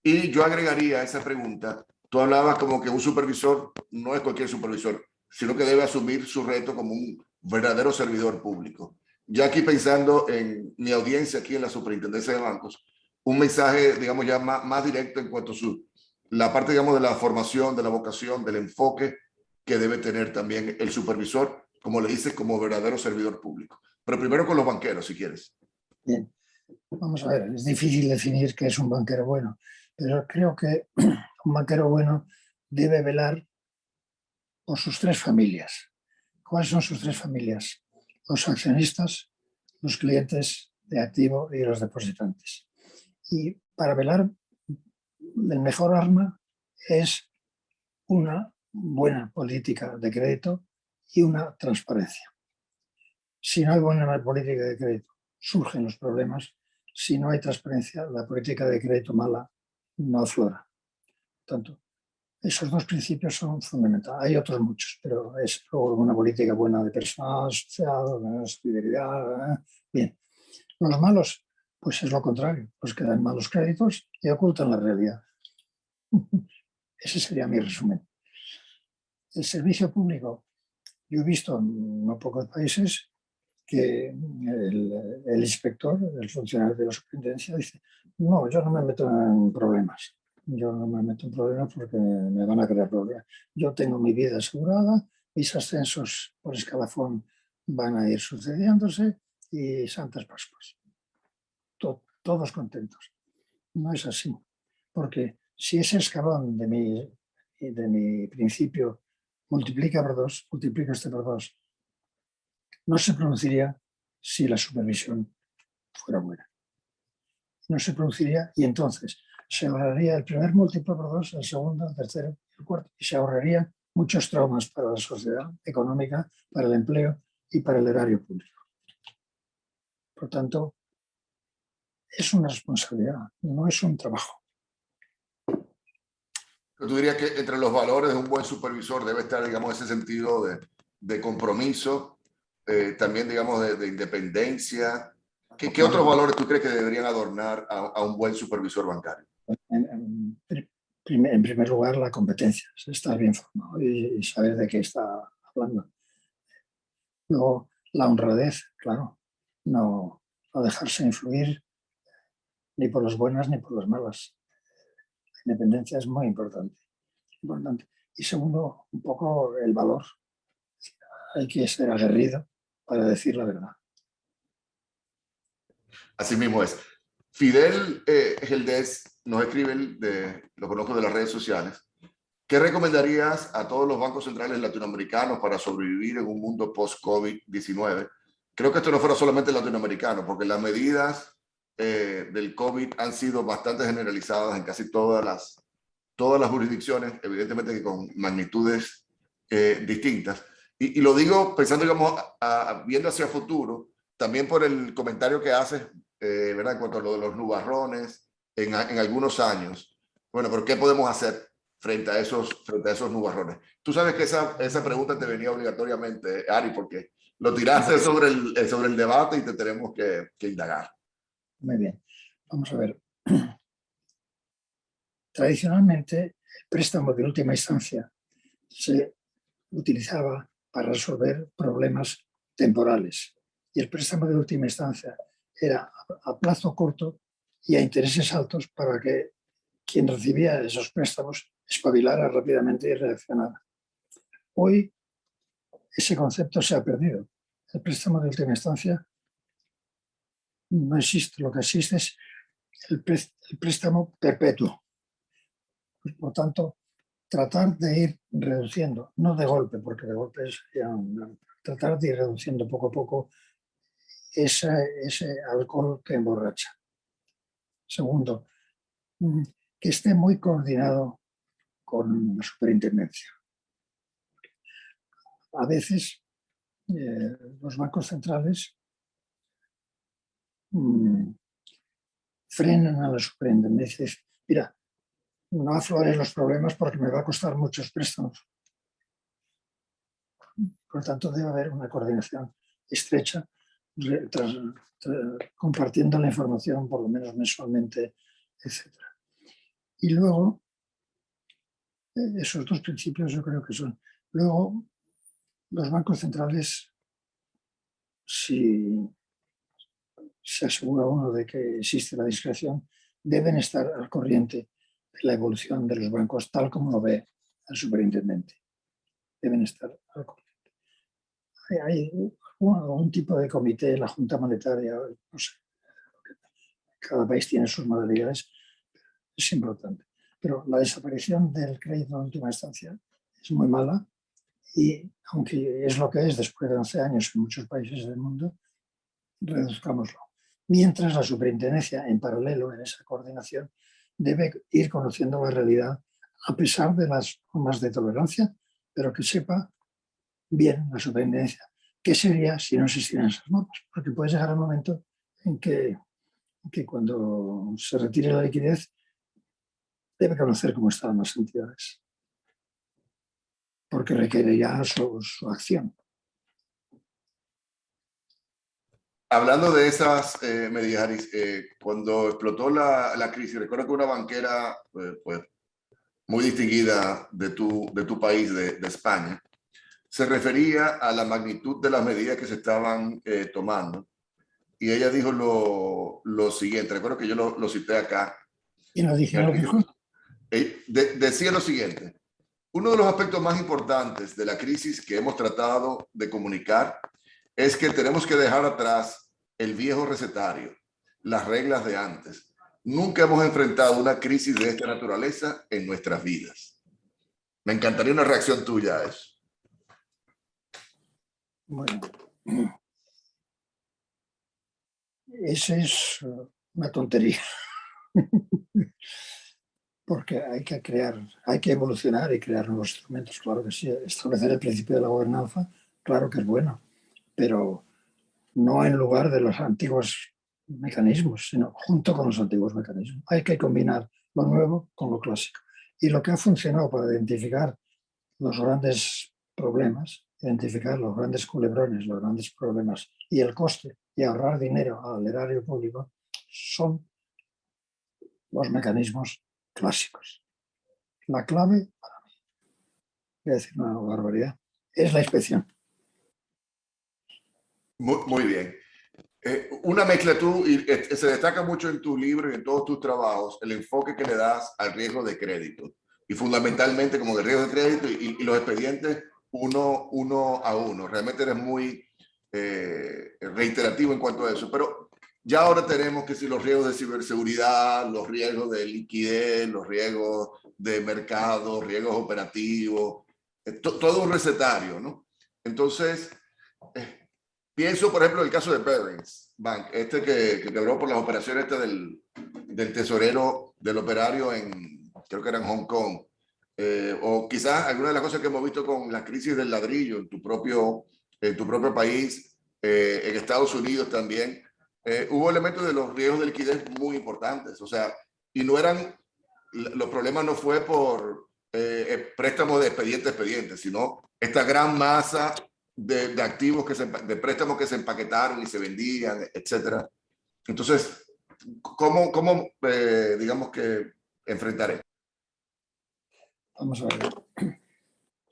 Y yo agregaría a esa pregunta, tú hablabas como que un supervisor no es cualquier supervisor, sino que debe asumir su reto como un verdadero servidor público. Ya aquí pensando en mi audiencia aquí en la Superintendencia de Bancos, un mensaje, digamos, ya más directo en cuanto a la parte, digamos, de la formación, de la vocación, del enfoque que debe tener también el supervisor, como le dices, como verdadero servidor público. Pero primero con los banqueros, si quieres. Bien, vamos a ver, es difícil definir qué es un banquero bueno, pero creo que un banquero bueno debe velar por sus 3 familias. ¿Cuáles son sus 3 familias? Los accionistas, los clientes de activo y los depositantes. Y para velar, el mejor arma es una buena política de crédito y una transparencia. Si no hay buena política de crédito, surgen los problemas. Si no hay transparencia, la política de crédito mala no aflora. Tanto, esos 2 principios son fundamentales. Hay otros muchos, pero es una política buena de personal asociado, fidelidad. Bien. Los malos, pues es lo contrario. Los que dan malos créditos y ocultan la realidad. Ese sería mi resumen. El servicio público, yo he visto en no pocos países que el inspector, el funcionario de la superintendencia, dice: no, yo no me meto en problemas. Yo no me meto en problemas porque me van a crear problemas. Yo tengo mi vida asegurada, mis ascensos por escalafón van a ir sucediéndose y santas pascuas. Todos contentos. No es así, porque si ese escalón de mi principio multiplica por 2, multiplica este por 2, no se produciría si la supervisión fuera buena. No se produciría y entonces se ahorraría el primer múltiplo por 2, el segundo, el tercero, el cuarto, y se ahorraría muchos traumas para la sociedad económica, para el empleo y para el erario público. Por tanto, es una responsabilidad, no es un trabajo. Tú dirías que entre los valores de un buen supervisor debe estar, digamos, ese sentido de compromiso, también, digamos, de independencia. ¿Qué otros valores tú crees que deberían adornar a un buen supervisor bancario? En primer lugar, la competencia, estar bien formado y saber de qué está hablando. Luego, la honradez, claro, no dejarse influir ni por las buenas ni por las malas. La independencia es muy importante. Y segundo, un poco el valor. Hay que ser aguerrido para decir la verdad. Así mismo es. Fidel Geldés nos escribe, lo conozco de las redes sociales. ¿Qué recomendarías a todos los bancos centrales latinoamericanos para sobrevivir en un mundo post-COVID-19? Creo que esto no fuera solamente latinoamericano, porque las medidas del COVID han sido bastante generalizadas en casi todas las jurisdicciones, evidentemente que con magnitudes distintas. Y lo digo pensando, digamos, viendo hacia el futuro, también por el comentario que haces, ¿verdad? En cuanto a lo de los nubarrones en algunos años. Bueno, pero ¿qué podemos hacer frente a esos nubarrones? Tú sabes que esa pregunta te venía obligatoriamente, Ari, porque lo tiraste sobre el debate y te tenemos que indagar. Muy bien. Vamos a ver. Tradicionalmente, el préstamo de última instancia se utilizaba para resolver problemas temporales. Y el préstamo de última instancia era a plazo corto y a intereses altos para que quien recibía esos préstamos espabilara rápidamente y reaccionara. Hoy ese concepto se ha perdido. El préstamo de última instancia no existe. Lo que existe es el préstamo perpetuo. Por tanto, tratar de ir reduciendo, no de golpe, porque de golpe es tratar de ir reduciendo poco a poco ese alcohol que emborracha. Segundo, que esté muy coordinado con la superintendencia. A veces los bancos centrales frenan a la superintendencia y dicen: mira, no aflores los problemas porque me va a costar muchos préstamos. Por lo tanto, debe haber una coordinación estrecha, compartiendo la información por lo menos mensualmente, etc. Y luego, esos dos principios yo creo que son. Luego, los bancos centrales, si se asegura uno de que existe la discreción, deben estar al corriente de la evolución de los bancos, tal como lo ve el superintendente. Deben estar al corriente. Hay un tipo de comité, la Junta Monetaria, no sé, cada país tiene sus modalidades, es importante. Pero la desaparición del crédito en última instancia es muy mala y, aunque es lo que es después de 11 años en muchos países del mundo, reduzcámoslo. Mientras la superintendencia, en paralelo en esa coordinación, debe ir conociendo la realidad a pesar de las formas de tolerancia, pero que sepa bien la superintendencia qué sería si no existieran esas normas. Porque puede llegar el momento en que cuando se retire la liquidez debe conocer cómo están las entidades, porque requerirá su acción. Hablando de esas medidas, Aris, cuando explotó la crisis, recuerdo que una banquera pues, muy distinguida de tu país, de España, se refería a la magnitud de las medidas que se estaban tomando. Y ella dijo lo siguiente, recuerdo que yo lo cité acá. ¿Y lo dijo? Decía lo siguiente: uno de los aspectos más importantes de la crisis que hemos tratado de comunicar es que tenemos que dejar atrás el viejo recetario, las reglas de antes. Nunca hemos enfrentado una crisis de esta naturaleza en nuestras vidas. Me encantaría una reacción tuya a eso. Bueno, eso es una tontería. Porque hay que evolucionar y crear nuevos instrumentos, claro que sí. Establecer el principio de la gobernanza, claro que es bueno, pero no en lugar de los antiguos mecanismos, sino junto con los antiguos mecanismos. Hay que combinar lo nuevo con lo clásico. Y lo que ha funcionado para identificar los grandes problemas, identificar los grandes culebrones, los grandes problemas y el coste y ahorrar dinero al erario público son los mecanismos clásicos. La clave, para mí, voy a decir una barbaridad, es la inspección. Muy bien. Una mezcla y se destaca mucho en tu libro y en todos tus trabajos el enfoque que le das al riesgo de crédito y fundamentalmente como el riesgo de crédito y los expedientes uno a uno. Realmente eres muy reiterativo en cuanto a eso, pero ya ahora tenemos que si los riesgos de ciberseguridad, los riesgos de liquidez, los riesgos de mercado, riesgos operativos, todo un recetario, ¿no? Entonces, pienso, por ejemplo, el caso de Barings Bank, que quebró por las operaciones del tesorero, del operario creo que era en Hong Kong. O quizás alguna de las cosas que hemos visto con la crisis del ladrillo en tu propio país, en Estados Unidos también. Hubo elementos de los riesgos de liquidez muy importantes. O sea, y los problemas no fue por préstamos de expediente a expediente, sino esta gran masa de activos, de préstamos que se empaquetaron y se vendían, etcétera. Entonces, ¿cómo digamos que enfrentar esto? Vamos a ver.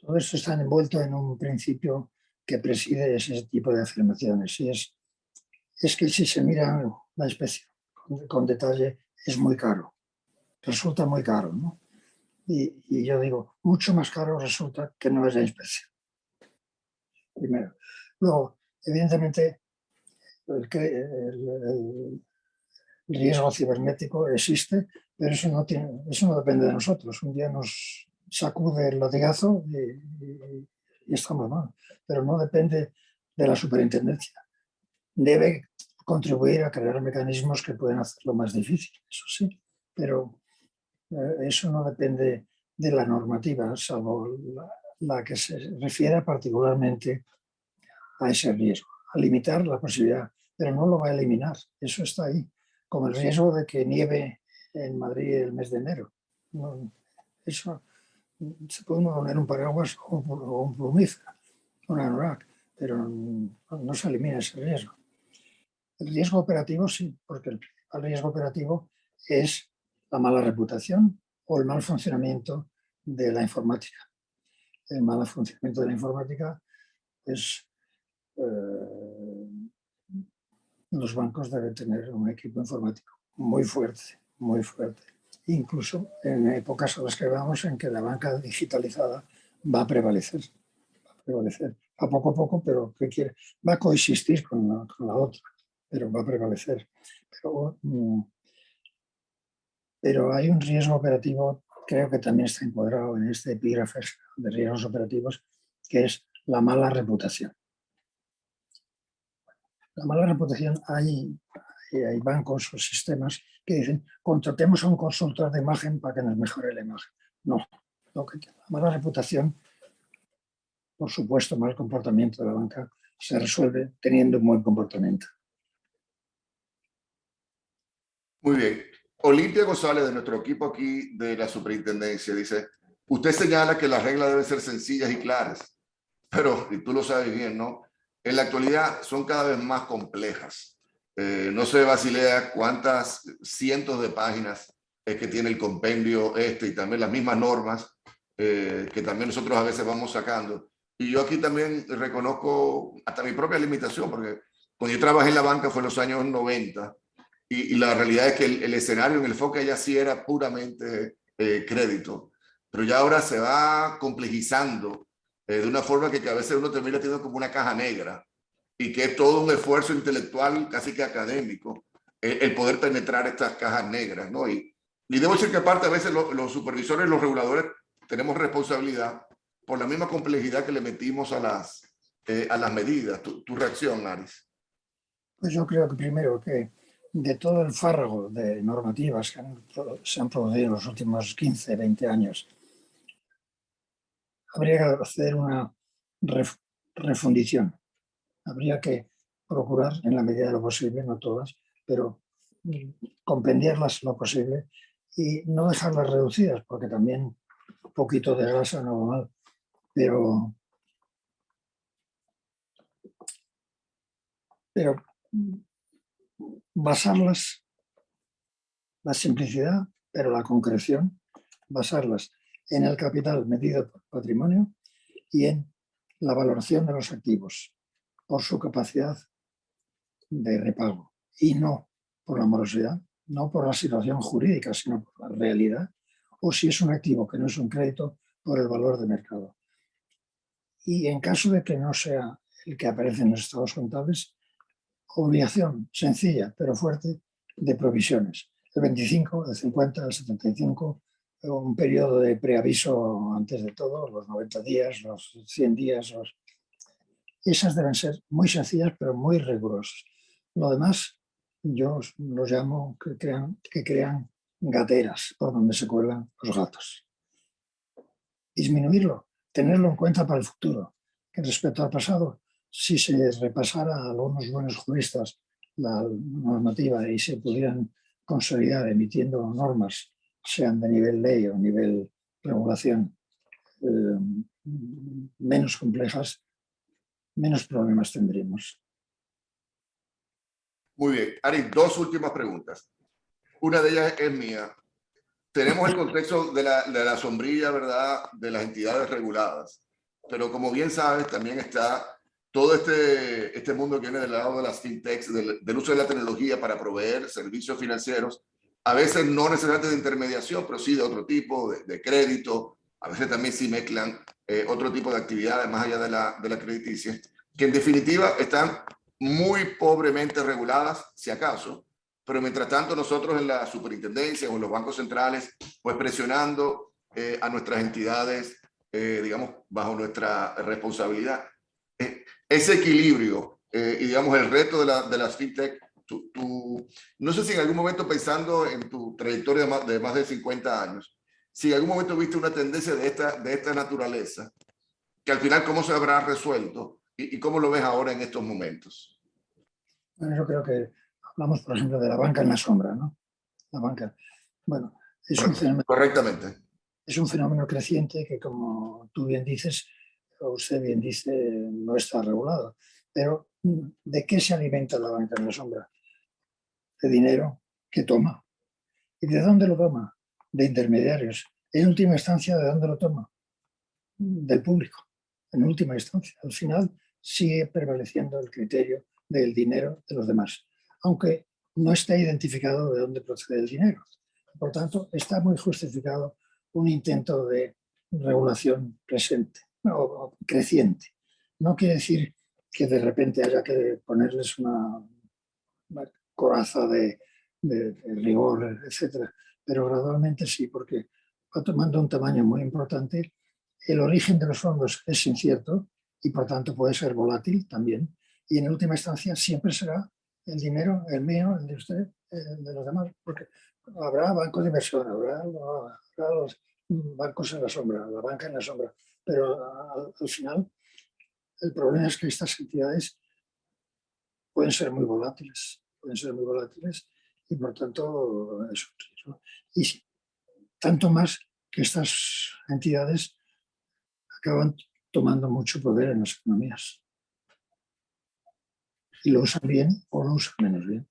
Todo esto está envuelto en un principio que preside ese tipo de afirmaciones. Y es que si se mira la inspección con detalle, es muy caro. Resulta muy caro, ¿no? Y yo digo, mucho más caro resulta que no es la inspección. Primero. Luego, evidentemente, el riesgo cibernético existe, pero eso no depende de nosotros. Un día nos sacude el latigazo y estamos mal, pero no depende de la superintendencia. Debe contribuir a crear mecanismos que pueden hacerlo más difícil, eso sí, pero eso no depende de la normativa, salvo la que se refiere particularmente a ese riesgo, a limitar la posibilidad, pero no lo va a eliminar, eso está ahí, como el riesgo de que nieve en Madrid el mes de enero. No, eso se puede poner un paraguas o un plumífero, un anorak, pero no se elimina ese riesgo. El riesgo operativo sí, porque el riesgo operativo es la mala reputación o el mal funcionamiento de la informática. El mal funcionamiento de la informática es los bancos deben tener un equipo informático muy fuerte, muy fuerte. Incluso en épocas a las que vamos en que la banca digitalizada va a prevalecer. A poco, pero ¿qué quiere? Va a coexistir con la otra, pero va a prevalecer. Pero hay un riesgo operativo, creo que también está encuadrado en este epígrafe de riesgos operativos, que es la mala reputación. La mala reputación, hay bancos o sistemas que dicen contratemos a un consultor de imagen para que nos mejore la imagen. No, la mala reputación, por supuesto, mal comportamiento de la banca, se resuelve teniendo un buen comportamiento. Muy bien. Olimpia González, de nuestro equipo aquí de la superintendencia, dice, usted señala que las reglas deben ser sencillas y claras, pero, y tú lo sabes bien, ¿no? En la actualidad son cada vez más complejas. No sé, Basilea, cuántas cientos de páginas es que tiene el compendio y también las mismas normas que también nosotros a veces vamos sacando. Y yo aquí también reconozco hasta mi propia limitación, porque cuando yo trabajé en la banca fue en los años 90, y la realidad es que el escenario, en el enfoque ya sí era puramente crédito, pero ya ahora se va complejizando de una forma que a veces uno termina teniendo como una caja negra, y que es todo un esfuerzo intelectual, casi que académico, el poder penetrar estas cajas negras, ¿no? Y debo decir que aparte a veces los supervisores, los reguladores, tenemos responsabilidad por la misma complejidad que le metimos a las medidas. ¿Tu reacción, Aris? Pues yo creo que primero que de todo el fárrago de normativas que se han producido en los últimos 15, 20 años, habría que hacer una refundición. Habría que procurar, en la medida de lo posible, no todas, pero compendiarlas lo posible y no dejarlas reducidas, porque también un poquito de grasa no va mal, pero basarlas, la simplicidad, pero la concreción, basarlas en el capital medido por patrimonio y en la valoración de los activos por su capacidad de repago y no por la morosidad, no por la situación jurídica, sino por la realidad, o si es un activo que no es un crédito, por el valor de mercado. Y en caso de que no sea el que aparece en los estados contables, obligación sencilla pero fuerte de provisiones. El 25, el 50, el 75, un periodo de preaviso antes de todo, los 90 días, los 100 días. Esas deben ser muy sencillas pero muy rigurosas. Lo demás, yo los llamo que crean gateras por donde se cuelgan los gatos. Disminuirlo, tenerlo en cuenta para el futuro. Que respecto al pasado, si se repasara a algunos buenos juristas la normativa y se pudieran consolidar emitiendo normas, sean de nivel ley o nivel regulación, menos complejas, menos problemas tendríamos. Muy bien. Aris, dos últimas preguntas. Una de ellas es mía. Tenemos el contexto de la sombrilla, ¿verdad?, de las entidades reguladas. Pero como bien sabes, también está todo este mundo que viene del lado de las fintechs, del uso de la tecnología para proveer servicios financieros, a veces no necesariamente de intermediación, pero sí de otro tipo, de crédito. A veces también sí mezclan otro tipo de actividades más allá de la crediticia, que en definitiva están muy pobremente reguladas, si acaso, pero mientras tanto nosotros en la superintendencia o en los bancos centrales, pues presionando a nuestras entidades, digamos, bajo nuestra responsabilidad. Ese equilibrio y, digamos, el reto de las fintech, no sé si en algún momento, pensando en tu trayectoria de más de 50 años, si en algún momento viste una tendencia de esta naturaleza, que al final cómo se habrá resuelto y cómo lo ves ahora en estos momentos. Bueno, yo creo que hablamos, por ejemplo, de la banca en la sombra, ¿no? La banca, bueno, Correctamente. Es un fenómeno creciente que, como tú bien dices, o usted bien dice, no está regulado. Pero, ¿de qué se alimenta la banca en la sombra? De dinero que toma. ¿Y de dónde lo toma? De intermediarios. En última instancia, ¿de dónde lo toma? Del público. En última instancia. Al final sigue prevaleciendo el criterio del dinero de los demás, aunque no está identificado de dónde procede el dinero. Por tanto, está muy justificado un intento de regulación presente o creciente. No quiere decir que de repente haya que ponerles una coraza de rigor, etcétera, pero gradualmente sí, porque va tomando un tamaño muy importante. El origen de los fondos es incierto y por tanto puede ser volátil también, y en última instancia siempre será el dinero, el mío, el de usted, el de los demás, porque habrá bancos de inversión, habrá los bancos en la sombra, la banca en la sombra, pero al final el problema es que estas entidades pueden ser muy volátiles y por tanto es un riesgo. Y tanto más que estas entidades acaban tomando mucho poder en las economías y lo usan bien o lo usan menos bien.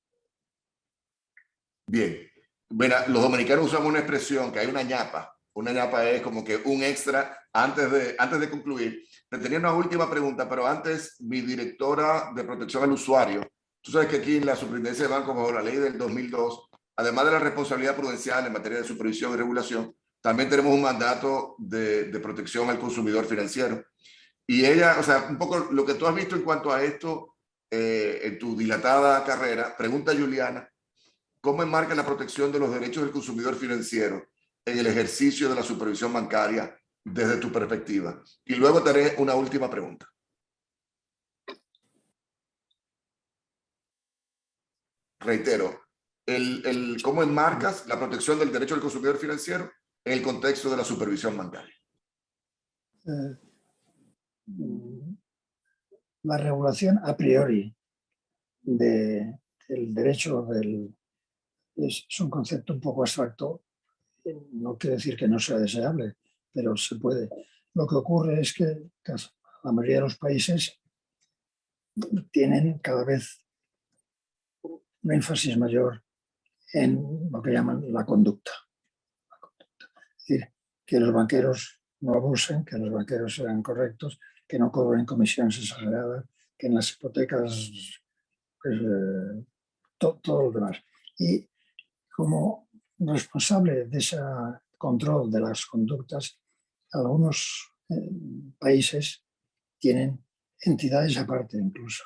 Bien. Bueno, los dominicanos usamos una expresión, que hay una ñapa Una ñapa es como que un extra antes de concluir. Te tenía una última pregunta, pero antes, mi directora de protección al usuario, tú sabes que aquí en la Superintendencia de Bancos, bajo la ley del 2002, además de la responsabilidad prudencial en materia de supervisión y regulación, también tenemos un mandato de protección al consumidor financiero. Y ella, o sea, un poco lo que tú has visto en cuanto a esto en tu dilatada carrera, pregunta Juliana, ¿cómo enmarca la protección de los derechos del consumidor financiero en el ejercicio de la supervisión bancaria desde tu perspectiva? Y luego te haré una última pregunta. Reitero, ¿cómo enmarcas la protección del derecho del consumidor financiero en el contexto de la supervisión bancaria? La regulación a priori del derecho es un concepto un poco abstracto. No quiere decir que no sea deseable, pero se puede. Lo que ocurre es que la mayoría de los países tienen cada vez un énfasis mayor en lo que llaman la conducta. Es decir, que los banqueros no abusen, que los banqueros sean correctos, que no cobren comisiones exageradas, que en las hipotecas, pues, todo lo demás. Y como responsable de ese control de las conductas, algunos países tienen entidades aparte incluso.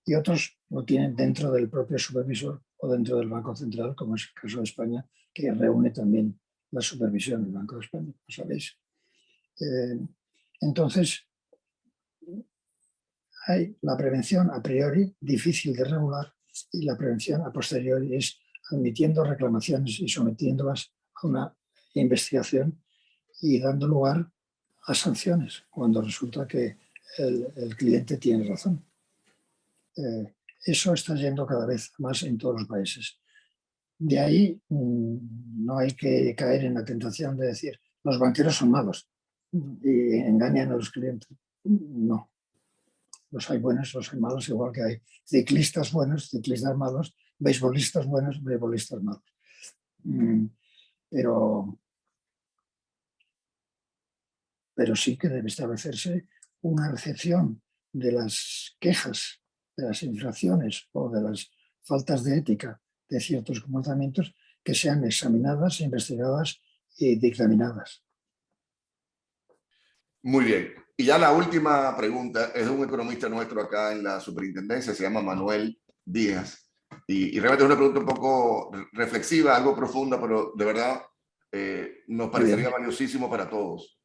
Y otros lo tienen dentro del propio supervisor o dentro del Banco Central, como es el caso de España, que reúne también la supervisión del Banco de España, ¿lo sabéis? Entonces, hay la prevención a priori difícil de regular y la prevención a posteriori es admitiendo reclamaciones y sometiéndolas a una investigación y dando lugar a sanciones cuando resulta que el cliente tiene razón. Eso está yendo cada vez más en todos los países. De ahí no hay que caer en la tentación de decir los banqueros son malos y engañan a los clientes. No. Los hay buenos, los hay malos, igual que hay ciclistas buenos, ciclistas malos, beisbolistas buenos, beisbolistas malos. Pero sí que debe establecerse una recepción de las quejas, de las infracciones o de las faltas de ética de ciertos comportamientos que sean examinadas, investigadas y dictaminadas. Muy bien. Y ya la última pregunta es de un economista nuestro acá en la superintendencia, se llama Manuel Díaz. Y realmente es una pregunta un poco reflexiva, algo profunda, pero de verdad nos parecería valiosísimo para todos.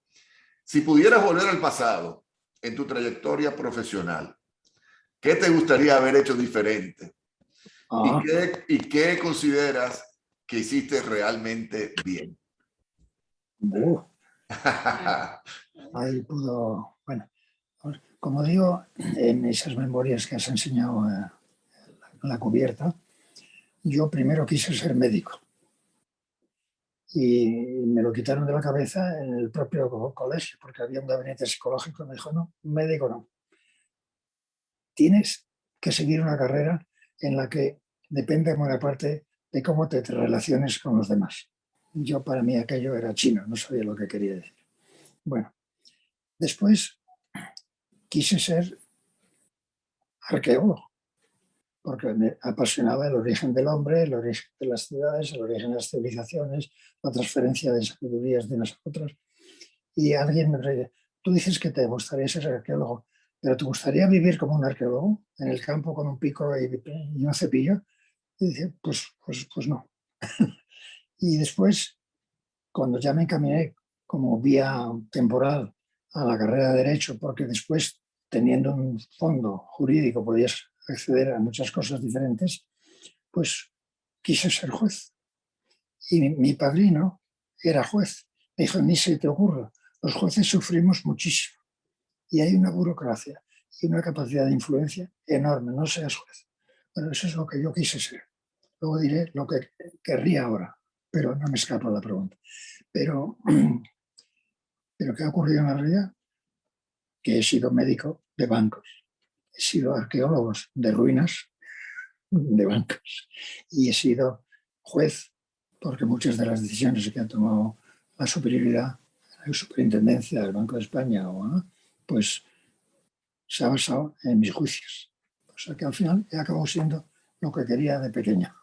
Si pudieras volver al pasado en tu trayectoria profesional, ¿qué te gustaría haber hecho diferente? ¿Y qué consideras que hiciste realmente bien? Ahí pudo, bueno, como digo, en esas memorias que has enseñado en la cubierta, yo primero quise ser médico y me lo quitaron de la cabeza en el propio colegio porque había un gabinete psicológico y me dijo, no, médico no. Tienes que seguir una carrera en la que depende en buena parte de cómo te relaciones con los demás. Yo para mí aquello era chino, no sabía lo que quería decir. Bueno, después quise ser arqueólogo, porque me apasionaba el origen del hombre, el origen de las ciudades, el origen de las civilizaciones, la transferencia de sabidurías de unas a otras. Y alguien me dice, tú dices que te gustaría ser arqueólogo, pero ¿te gustaría vivir como un arqueólogo en el campo con un pico y un cepillo? Y dice, pues no. Y después, cuando ya me encaminé como vía temporal a la carrera de Derecho, porque después, teniendo un fondo jurídico, podías acceder a muchas cosas diferentes, pues quise ser juez. Y mi padrino era juez. Me dijo, ni se te ocurra, los jueces sufrimos muchísimo. Y hay una burocracia y una capacidad de influencia enorme, no seas juez. Bueno, eso es lo que yo quise ser. Luego diré lo que querría ahora, pero no me escapa la pregunta. Pero ¿qué ha ocurrido en la realidad? Que he sido médico de bancos, he sido arqueólogo de ruinas de bancos y he sido juez porque muchas de las decisiones que han tomado la superioridad, la superintendencia del Banco de España, pues se ha basado en mis juicios. O sea que al final he acabado siendo lo que quería de pequeño.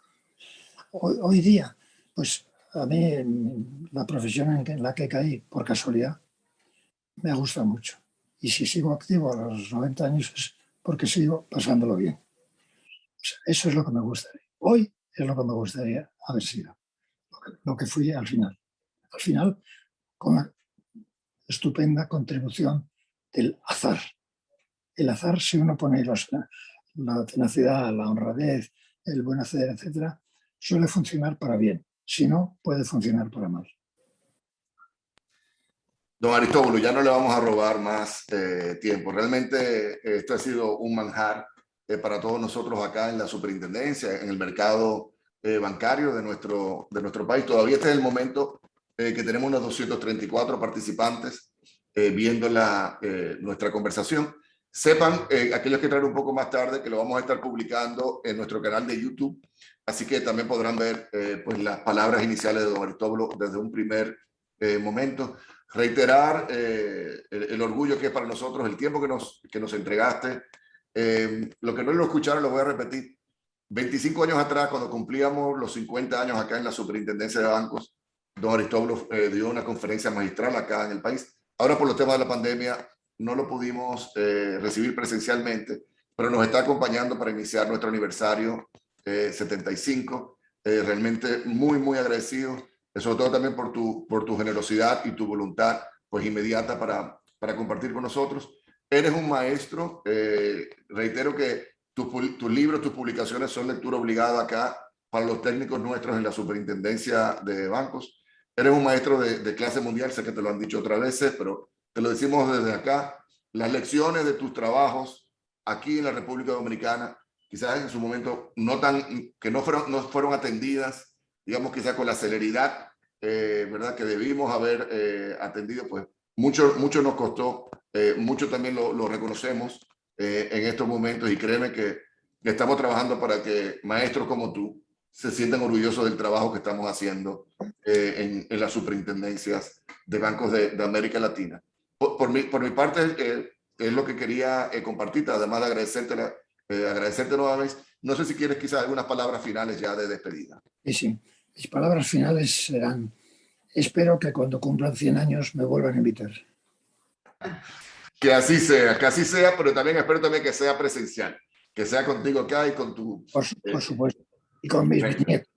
Hoy día, pues a mí la profesión en la que caí por casualidad me gusta mucho. Y si sigo activo a los 90 años es porque sigo pasándolo bien. O sea, eso es lo que me gustaría. Hoy es lo que me gustaría haber sido, lo que fui al final. Al final, con la estupenda contribución del azar. El azar, si uno pone la tenacidad, la honradez, el buen hacer, etcétera, suele funcionar para bien. Si no, puede funcionar para mal. Don Aristóbulo, ya no le vamos a robar más tiempo. Realmente esto ha sido un manjar para todos nosotros acá en la superintendencia, en el mercado bancario de nuestro país. Todavía este es el momento que tenemos unos 234 participantes viendo nuestra conversación. Sepan, aquellos que traen un poco más tarde, que lo vamos a estar publicando en nuestro canal de YouTube. Así que también podrán ver pues las palabras iniciales de don Aristóbulo desde un primer momento. Reiterar el orgullo que es para nosotros, el tiempo que nos entregaste. Lo que no lo escucharon lo voy a repetir. 25 años atrás, cuando cumplíamos los 50 años acá en la Superintendencia de Bancos, don Aristóbulo dio una conferencia magistral acá en el país. Ahora por los temas de la pandemia no lo pudimos recibir presencialmente, pero nos está acompañando para iniciar nuestro aniversario 75. Realmente muy, muy agradecido, sobre todo también por tu generosidad y tu voluntad pues inmediata para compartir con nosotros. Eres un maestro, reitero que tus libros, tus publicaciones son lectura obligada acá para los técnicos nuestros en la Superintendencia de Bancos. Eres un maestro de clase mundial, sé que te lo han dicho otras veces, pero te lo decimos desde acá. Las lecciones de tus trabajos aquí en la República Dominicana, quizás en su momento que no fueron atendidas, digamos, quizás con la celeridad, ¿verdad?, que debimos haber atendido, pues mucho nos costó, mucho también lo reconocemos en estos momentos, y créeme que estamos trabajando para que maestros como tú se sientan orgullosos del trabajo que estamos haciendo en las superintendencias de bancos de América Latina. Por mi parte, es lo que quería compartirte, además de agradecerte nuevamente. No sé si quieres quizás algunas palabras finales ya de despedida. Sí. Mis palabras finales serán: espero que cuando cumplan 100 años me vuelvan a invitar. Que así sea, pero también espero también que sea presencial, que sea contigo acá y con tu... Por supuesto, y con mis nietos.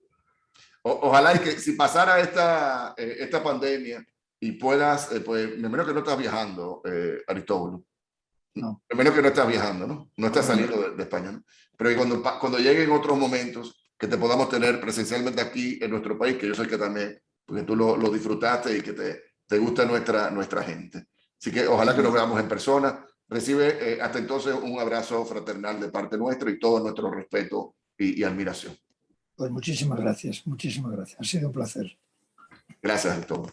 Ojalá y que si pasara esta pandemia y puedas, pues me imagino que no estás viajando, Aristóbulo. No. Me imagino que no estás viajando, ¿no? No estás saliendo de España, ¿no? Pero que cuando lleguen otros momentos que te podamos tener presencialmente aquí en nuestro país, que yo sé que también, porque tú lo disfrutaste y que te gusta nuestra gente. Así que ojalá que nos veamos en persona. Recibe hasta entonces un abrazo fraternal de parte nuestra y todo nuestro respeto y admiración. Pues muchísimas gracias, muchísimas gracias. Ha sido un placer. Gracias, Aristóbulo.